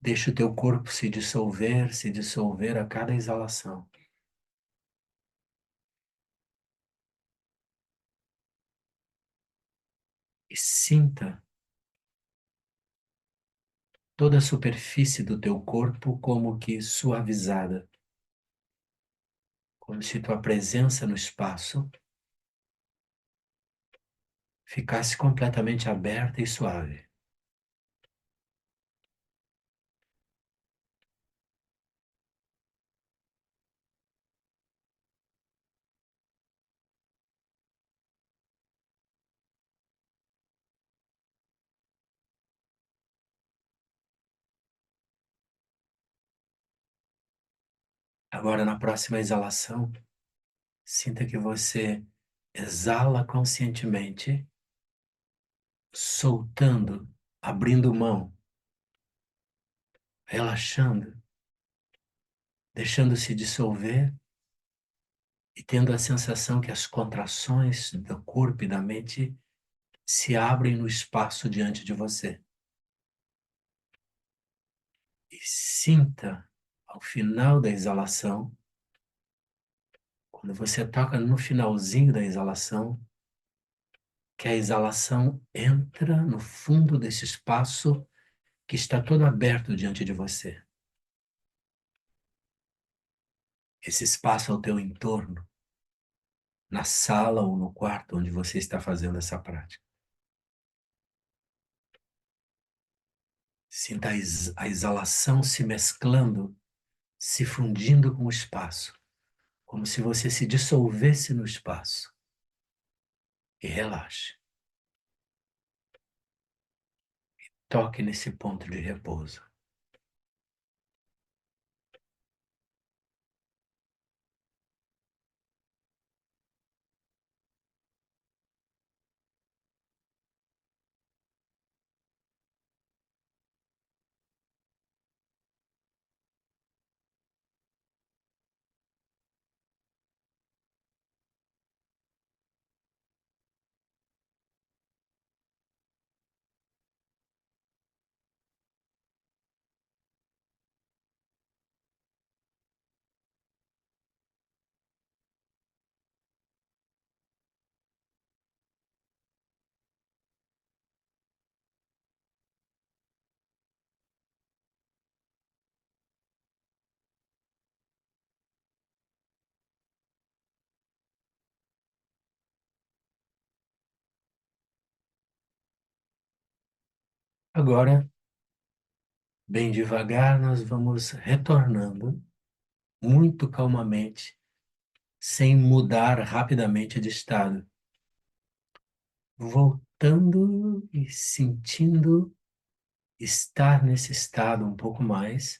Deixa o teu corpo se dissolver a cada exalação. E sinta toda a superfície do teu corpo como que suavizada, como se tua presença no espaço ficasse completamente aberta e suave. Agora, na próxima exalação, sinta que você exala conscientemente, soltando, abrindo mão, relaxando, deixando-se dissolver e tendo a sensação que as contrações do corpo e da mente se abrem no espaço diante de você. E sinta, ao final da exalação, quando você toca no finalzinho da exalação, que a exalação entra no fundo desse espaço que está todo aberto diante de você. Esse espaço ao teu entorno, na sala ou no quarto onde você está fazendo essa prática. Sinta a exalação se mesclando, se fundindo com o espaço, como se você se dissolvesse no espaço. E relaxe. Toque nesse ponto de repouso. Agora, bem devagar, nós vamos retornando muito calmamente, sem mudar rapidamente de estado. Voltando e sentindo estar nesse estado um pouco mais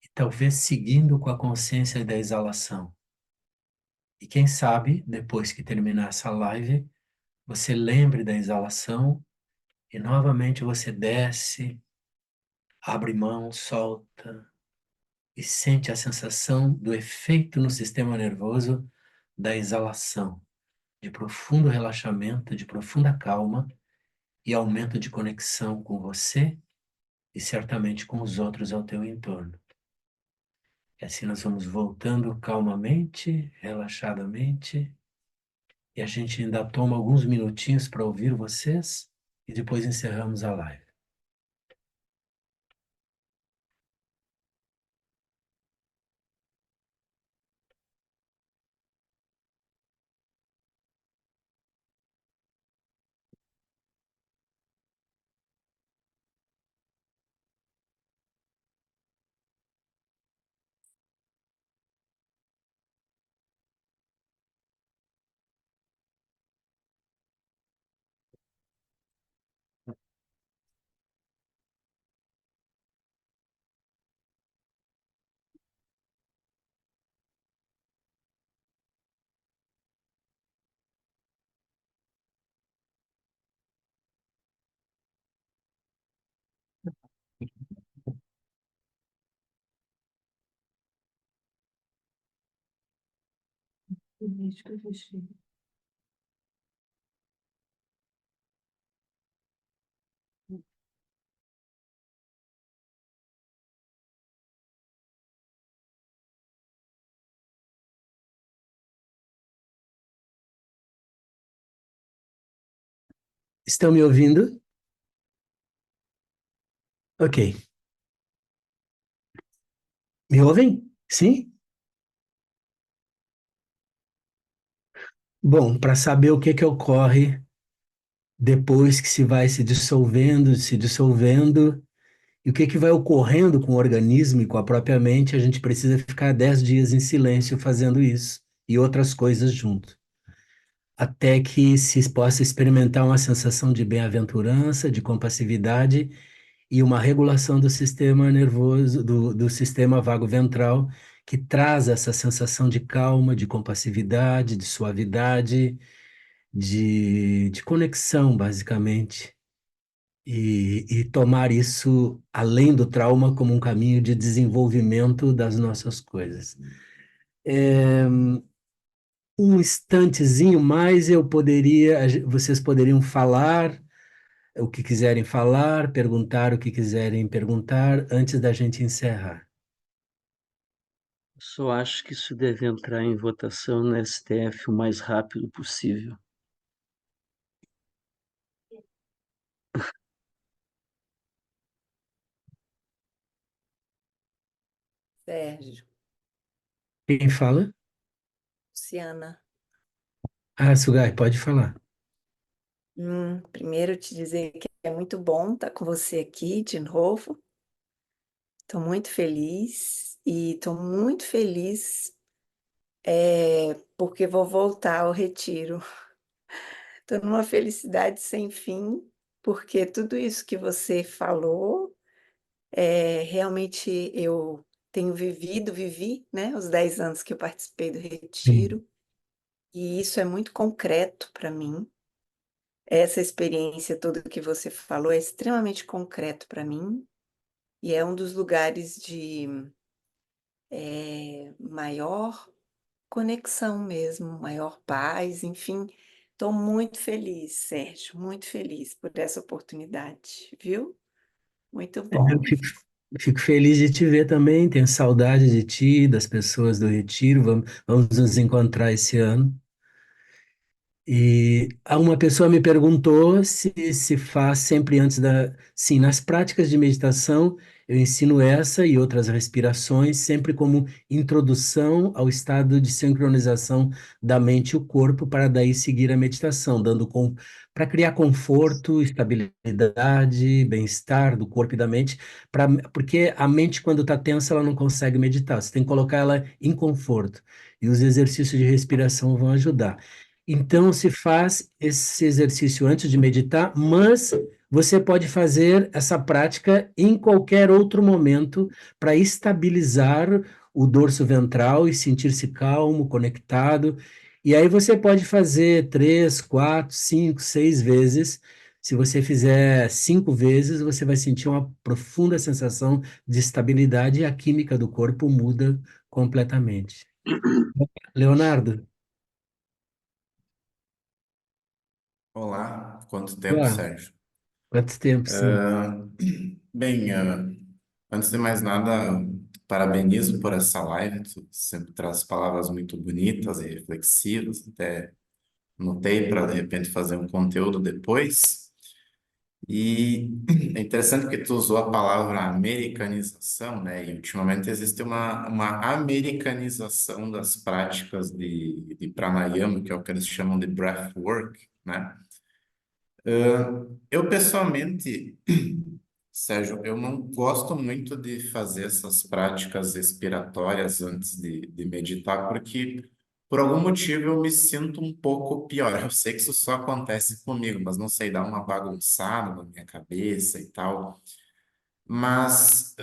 e talvez seguindo com a consciência da exalação. E quem sabe, depois que terminar essa live, você lembre da exalação e novamente você desce, abre mão, solta e sente a sensação do efeito no sistema nervoso da exalação, de profundo relaxamento, de profunda calma e aumento de conexão com você e certamente com os outros ao teu entorno. E assim nós vamos voltando calmamente, relaxadamente, e a gente ainda toma alguns minutinhos para ouvir vocês e depois encerramos a live. Desde que eu fechei. Estão me ouvindo? Ok. Me ouvem? Sim? Bom, para saber o que que ocorre depois que se vai se dissolvendo, e o que que vai ocorrendo com o organismo e com a própria mente, a gente precisa ficar 10 dias em silêncio fazendo isso e outras coisas junto, até que se possa experimentar uma sensação de bem-aventurança, de compassividade e uma regulação do sistema nervoso, do sistema vago ventral, que traz essa sensação de calma, de compassividade, de suavidade, de conexão, basicamente. E tomar isso além do trauma como um caminho de desenvolvimento das nossas coisas. É, um instantezinho mais vocês poderiam falar o que quiserem falar, perguntar o que quiserem perguntar antes da gente encerrar. Só acho que isso deve entrar em votação no STF o mais rápido possível. Sérgio, Quem fala? Luciana, Ah, Sugai, pode falar. primeiro te dizer que é muito bom estar com você aqui de novo. Estou muito feliz e estou muito feliz porque vou voltar ao retiro. Estou numa felicidade sem fim, porque tudo isso que você falou, realmente eu tenho vivi, né, os 10 anos que eu participei do Sim. retiro, e isso é muito concreto para mim. Essa experiência toda que você falou é extremamente concreto para mim, e é um dos lugares de maior conexão mesmo, maior paz, enfim. Estou muito feliz, Sérgio, muito feliz por essa oportunidade, viu? Muito Eu bom. fico feliz de te ver também, tenho saudade de ti, das pessoas do Retiro, vamos nos encontrar esse ano. E uma pessoa me perguntou se faz sempre antes da. Sim, nas práticas de meditação, eu ensino essa e outras respirações, sempre como introdução ao estado de sincronização da mente e o corpo, para daí seguir a meditação, para criar conforto, estabilidade, bem-estar do corpo e da mente, porque a mente, quando está tensa, ela não consegue meditar, você tem que colocar ela em conforto, e os exercícios de respiração vão ajudar. Então, se faz esse exercício antes de meditar, mas você pode fazer essa prática em qualquer outro momento para estabilizar o dorso ventral e sentir-se calmo, conectado. E aí você pode fazer 3, 4, 5, 6 vezes. Se você fizer 5 vezes, você vai sentir uma profunda sensação de estabilidade e a química do corpo muda completamente. Leonardo, Olá, quanto tempo, olá, Sérgio? quanto tempo, sim. Ah, bem, antes de mais nada, parabenizo por essa live. Tu sempre traz palavras muito bonitas e reflexivas. Até notei para de repente fazer um conteúdo depois. E é interessante porque tu usou a palavra americanização, né? E ultimamente existe uma americanização das práticas de pranayama, que é o que eles chamam de breathwork, né? Eu pessoalmente, Sérgio, eu não gosto muito de fazer essas práticas respiratórias antes de meditar, porque por algum motivo eu me sinto um pouco pior. Eu sei que isso só acontece comigo, mas não sei, dá uma bagunçada na minha cabeça e tal. Mas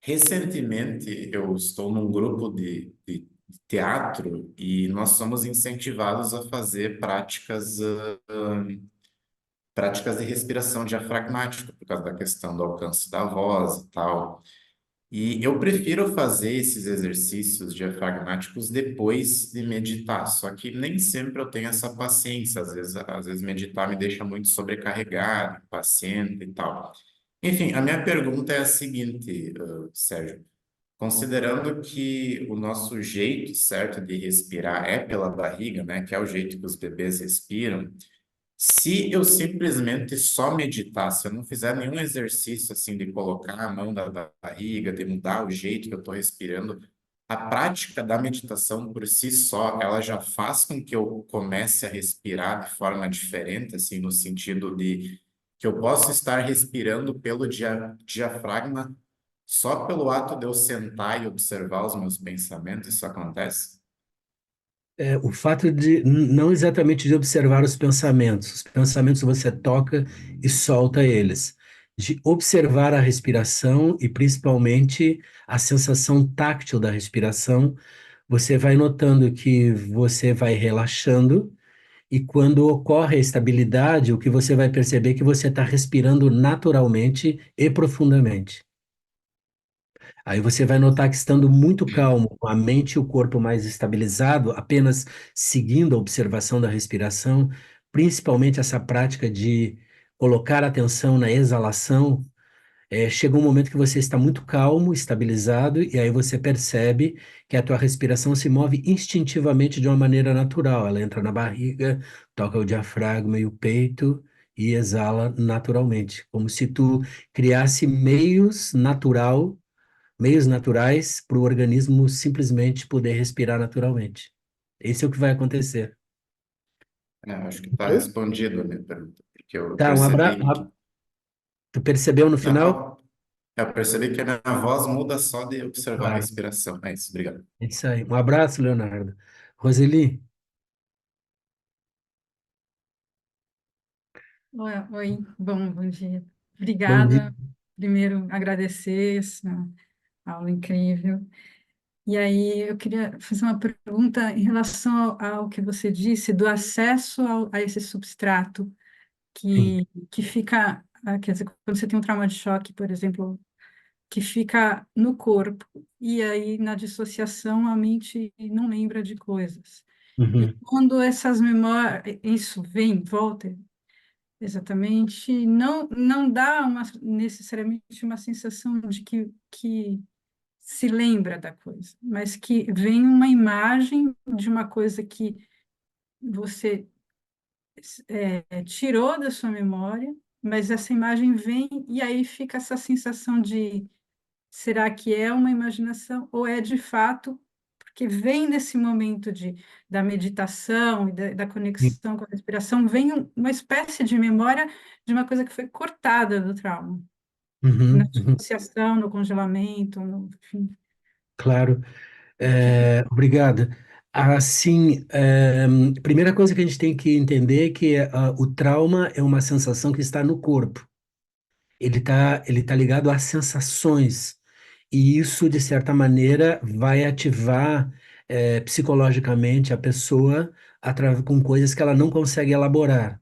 recentemente eu estou num grupo de teatro e nós somos incentivados a fazer práticas de respiração diafragmática, por causa da questão do alcance da voz e tal. E eu prefiro fazer esses exercícios diafragmáticos depois de meditar, só que nem sempre eu tenho essa paciência, às vezes meditar me deixa muito sobrecarregado, impaciente e tal. Enfim, a minha pergunta é a seguinte, Sérgio, considerando que o nosso jeito certo de respirar é pela barriga, né, que é o jeito que os bebês respiram, Se eu simplesmente só meditar, se eu não fizer nenhum exercício assim de colocar a mão da barriga, de mudar o jeito que eu estou respirando, a prática da meditação por si só, ela já faz com que eu comece a respirar de forma diferente, assim, no sentido de que eu posso estar respirando pelo diafragma só pelo ato de eu sentar e observar os meus pensamentos, isso acontece? O fato de não exatamente de observar os pensamentos você toca e solta eles, de observar a respiração e principalmente a sensação táctil da respiração, você vai notando que você vai relaxando e quando ocorre a estabilidade, o que você vai perceber é que você está respirando naturalmente e profundamente. Aí você vai notar que estando muito calmo, com a mente e o corpo mais estabilizado, apenas seguindo a observação da respiração, principalmente essa prática de colocar atenção na exalação, chega um momento que você está muito calmo, estabilizado, e aí você percebe que a tua respiração se move instintivamente de uma maneira natural. Ela entra na barriga, toca o diafragma e o peito e exala naturalmente, como se tu criasse meios naturais para o organismo simplesmente poder respirar naturalmente. Esse é o que vai acontecer. Eu acho que está respondido a minha pergunta, porque eu Tá, percebi que tu percebeu no final? na, eu percebi que a minha voz muda só de observar a Claro. respiração. É isso, obrigado. É isso aí. Um abraço, Leonardo. Roseli, Oi, bom dia. bom dia. Obrigada. Primeiro, agradecer essa aula incrível. E aí, eu queria fazer uma pergunta em relação ao que você disse do acesso a esse substrato Sim. que fica, quer dizer, quando você tem um trauma de choque, por exemplo, que fica no corpo, e aí na dissociação a mente não lembra de coisas. E Uhum, quando essas memórias, isso vem, volta, exatamente, não dá necessariamente uma sensação de que se lembra da coisa, mas que vem uma imagem de uma coisa que você tirou da sua memória, mas essa imagem vem e aí fica essa sensação de será que é uma imaginação ou é de fato, porque vem nesse momento da meditação e da sim. conexão com a respiração, vem uma espécie de memória de uma coisa que foi cortada do trauma, na Uhum, uhum, dissociação, no congelamento, enfim. claro. Que- Obrigado. Assim, primeira coisa que a gente tem que entender é que o trauma é uma sensação que está no corpo. Ele tá ligado às sensações. E isso, de certa maneira, vai ativar psicologicamente a pessoa com coisas que ela não consegue elaborar.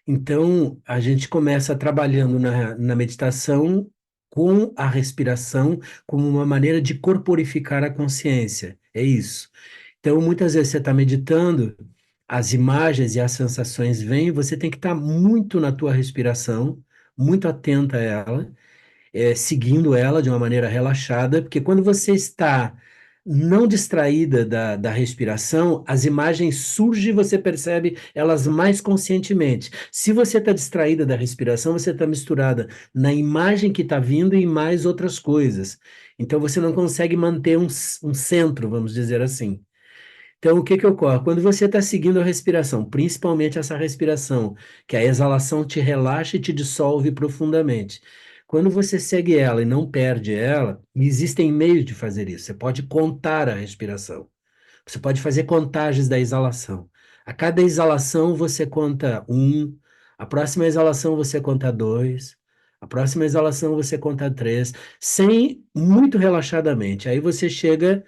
Então, a gente começa trabalhando na meditação com a respiração como uma maneira de corporificar a consciência. É isso. Então, muitas vezes você está meditando, as imagens e as sensações vêm, você tem que estar muito na tua respiração, muito atenta a ela, seguindo ela de uma maneira relaxada, porque quando você está não distraída da respiração, as imagens surgem e você percebe elas mais conscientemente. Se você está distraída da respiração, você está misturada na imagem que está vindo e mais outras coisas. Então você não consegue manter um centro, vamos dizer assim. Então, o que que ocorre? Quando você está seguindo a respiração, principalmente essa respiração, que a exalação te relaxa e te dissolve profundamente. Quando você segue ela e não perde ela, existem meios de fazer isso. Você pode contar a respiração. Você pode fazer contagens da exalação. A cada exalação você conta um, a próxima exalação você conta dois, a próxima exalação você conta três, sem muito relaxadamente. Aí você chega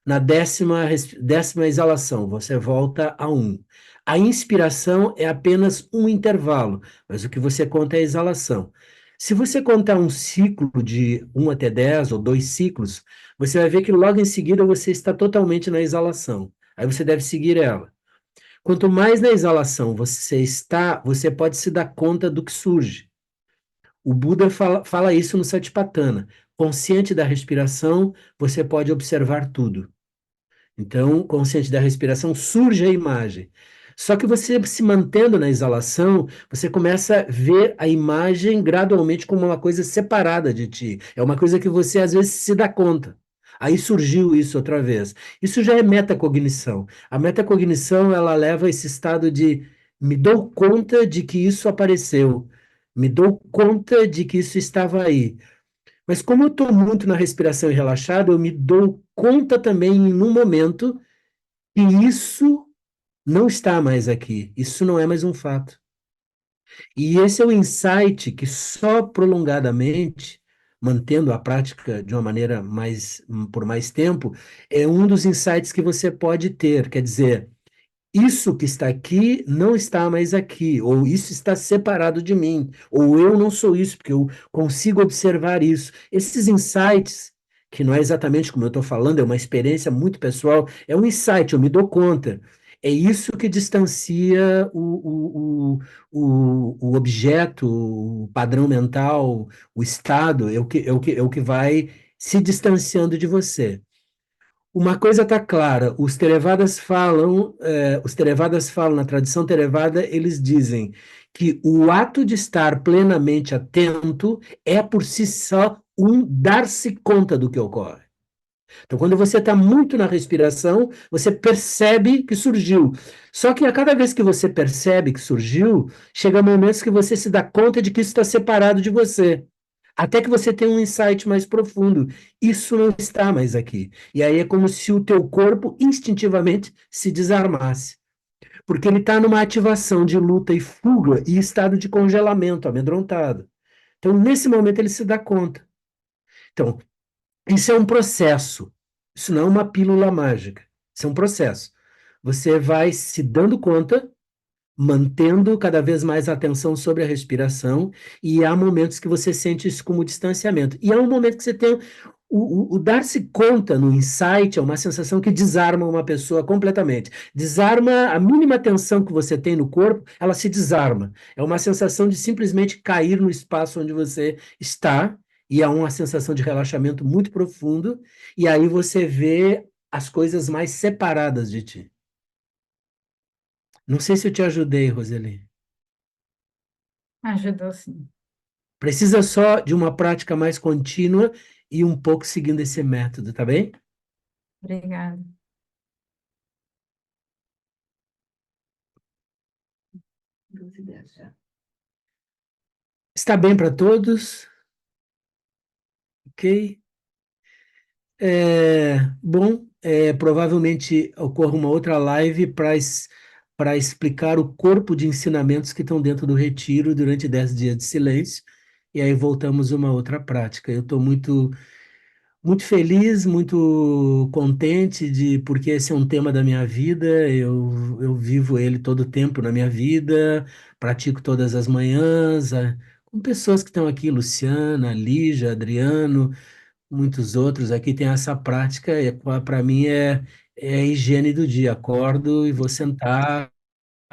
na décima exalação, você volta a um. A inspiração é apenas um intervalo, mas o que você conta é a exalação. Se você contar um ciclo de 1 até 10 ou 2 ciclos, você vai ver que logo em seguida você está totalmente na exalação. Aí você deve seguir ela. Quanto mais na exalação você está, você pode se dar conta do que surge. O Buda fala isso no Satipatthana. Consciente da respiração, você pode observar tudo. Então, consciente da respiração, surge a imagem. Só que você se mantendo na exalação, você começa a ver a imagem gradualmente como uma coisa separada de ti. É uma coisa que você às vezes se dá conta. Aí surgiu isso outra vez. Isso já é metacognição. A metacognição, ela leva a esse estado de me dou conta de que isso apareceu, me dou conta de que isso estava aí. Mas como eu estou muito na respiração e relaxado, eu me dou conta também em um momento que isso não está mais aqui. Isso não é mais um fato. E esse é o insight que só prolongadamente, mantendo a prática de uma maneira mais, por mais tempo, é um dos insights que você pode ter. Quer dizer, isso que está aqui não está mais aqui, ou isso está separado de mim, ou eu não sou isso, porque eu consigo observar isso. Esses insights, que não é exatamente como eu estou falando, é uma experiência muito pessoal, é um insight, eu me dou conta. É isso que distancia o objeto, o padrão mental, o estado, é o que vai se distanciando de você. Uma coisa está clara, os Therevadas falam, na tradição Therevada, eles dizem que o ato de estar plenamente atento é por si só um dar-se conta do que ocorre. Então, quando você está muito na respiração, você percebe que surgiu. Só que a cada vez que você percebe que surgiu, chega momentos que você se dá conta de que isso está separado de você. Até que você tenha um insight mais profundo. Isso não está mais aqui. E aí é como se o teu corpo instintivamente se desarmasse. Porque ele está numa ativação de luta e fuga e estado de congelamento, amedrontado. Então, nesse momento, ele se dá conta. Então, isso é um processo. Isso não é uma pílula mágica. Isso é um processo. Você vai se dando conta, mantendo cada vez mais a atenção sobre a respiração, e há momentos que você sente isso como distanciamento. E há um momento que você tem o dar-se conta no insight, é uma sensação que desarma uma pessoa completamente. Desarma a mínima tensão que você tem no corpo, ela se desarma. É uma sensação de simplesmente cair no espaço onde você está, e há uma sensação de relaxamento muito profundo, e aí você vê as coisas mais separadas de ti. Não sei se eu te ajudei, Roseli. Ajudou sim. Precisa só de uma prática mais contínua e um pouco seguindo esse método, tá bem? Obrigada. Está bem para todos? Ok? Bom, provavelmente ocorra uma outra live para explicar o corpo de ensinamentos que estão dentro do retiro durante 10 dias de silêncio, e aí voltamos a uma outra prática. Eu estou muito feliz, muito contente porque esse é um tema da minha vida, eu vivo ele todo o tempo na minha vida, pratico todas as manhãs, com pessoas que estão aqui, Luciana, Lígia, Adriano, muitos outros aqui têm essa prática, e para mim é a higiene do dia. Acordo e vou sentar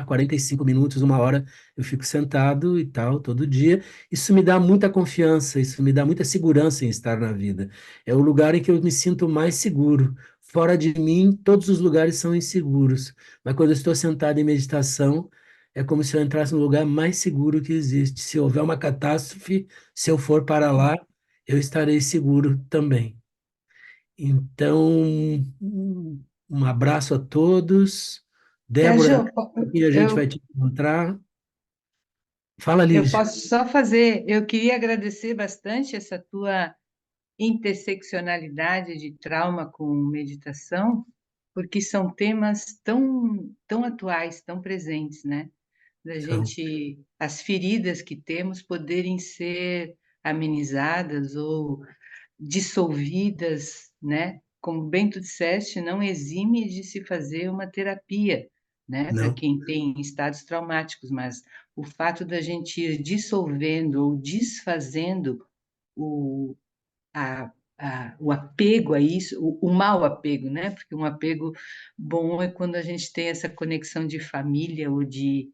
45 minutos, uma hora, eu fico sentado e tal, todo dia. Isso me dá muita confiança, isso me dá muita segurança em estar na vida. É o lugar em que eu me sinto mais seguro. Fora de mim, todos os lugares são inseguros. Mas quando eu estou sentado em meditação, é como se eu entrasse no lugar mais seguro que existe. Se houver uma catástrofe, se eu for para lá, eu estarei seguro também. Então, um abraço a todos. Débora, Sérgio, e a gente vai eu, te encontrar. Fala, eu Lígia. posso só fazer, eu queria agradecer bastante essa tua interseccionalidade de trauma com meditação, porque são temas tão atuais, tão presentes, né? Da Então, gente, as feridas que temos poderem ser amenizadas ou dissolvidas, né? Como bem tu disseste, não exime de se fazer uma terapia, né? Para não, quem tem estados traumáticos, mas o fato da gente ir dissolvendo ou desfazendo o, o apego a isso, o mau apego, né? Porque um apego bom é quando a gente tem essa conexão de família ou de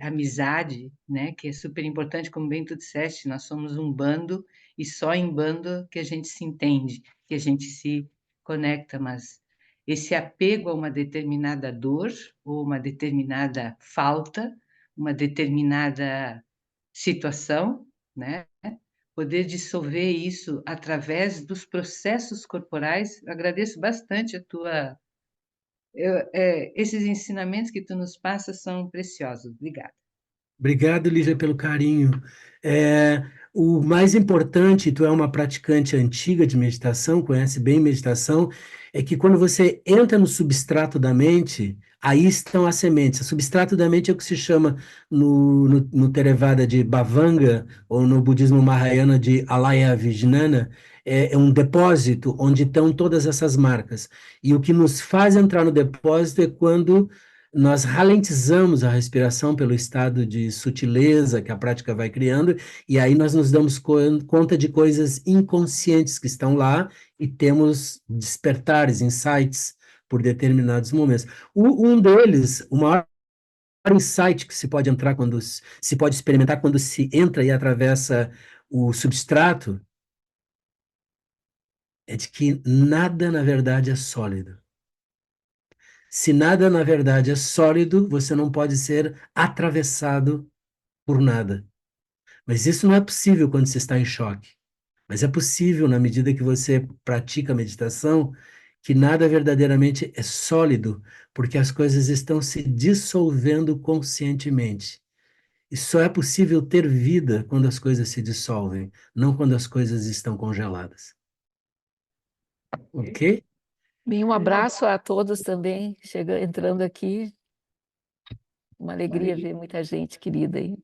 amizade, né? Que é super importante, como bem tu disseste, nós somos um bando e só em bando que a gente se entende, que a gente se conecta, mas esse apego a uma determinada dor ou uma determinada falta, uma determinada situação, né? Poder dissolver isso através dos processos corporais. Eu agradeço bastante a tua. Esses ensinamentos que tu nos passas são preciosos. Obrigada. Obrigado, Lígia, pelo carinho. O mais importante, tu é uma praticante antiga de meditação, conhece bem meditação, é que quando você entra no substrato da mente, aí estão as sementes. O substrato da mente é o que se chama no Theravada de Bhavanga, ou no budismo Mahayana de Alaya Vijnana, é um depósito onde estão todas essas marcas. E o que nos faz entrar no depósito é quando nós ralentizamos a respiração pelo estado de sutileza que a prática vai criando, e aí nós nos damos conta de coisas inconscientes que estão lá e temos despertares, insights por determinados momentos. Um deles, o maior insight que se pode entrar se pode experimentar quando se entra e atravessa o substrato, é de que nada, na verdade, é sólido. Se nada, na verdade, é sólido, você não pode ser atravessado por nada. Mas isso não é possível quando você está em choque. Mas é possível na medida que você pratica a meditação, que nada verdadeiramente é sólido, porque as coisas estão se dissolvendo conscientemente. E só é possível ter vida quando as coisas se dissolvem, não quando as coisas estão congeladas. Ok? Bem, um abraço a todos também, entrando aqui. Uma alegria ver muita gente querida aí.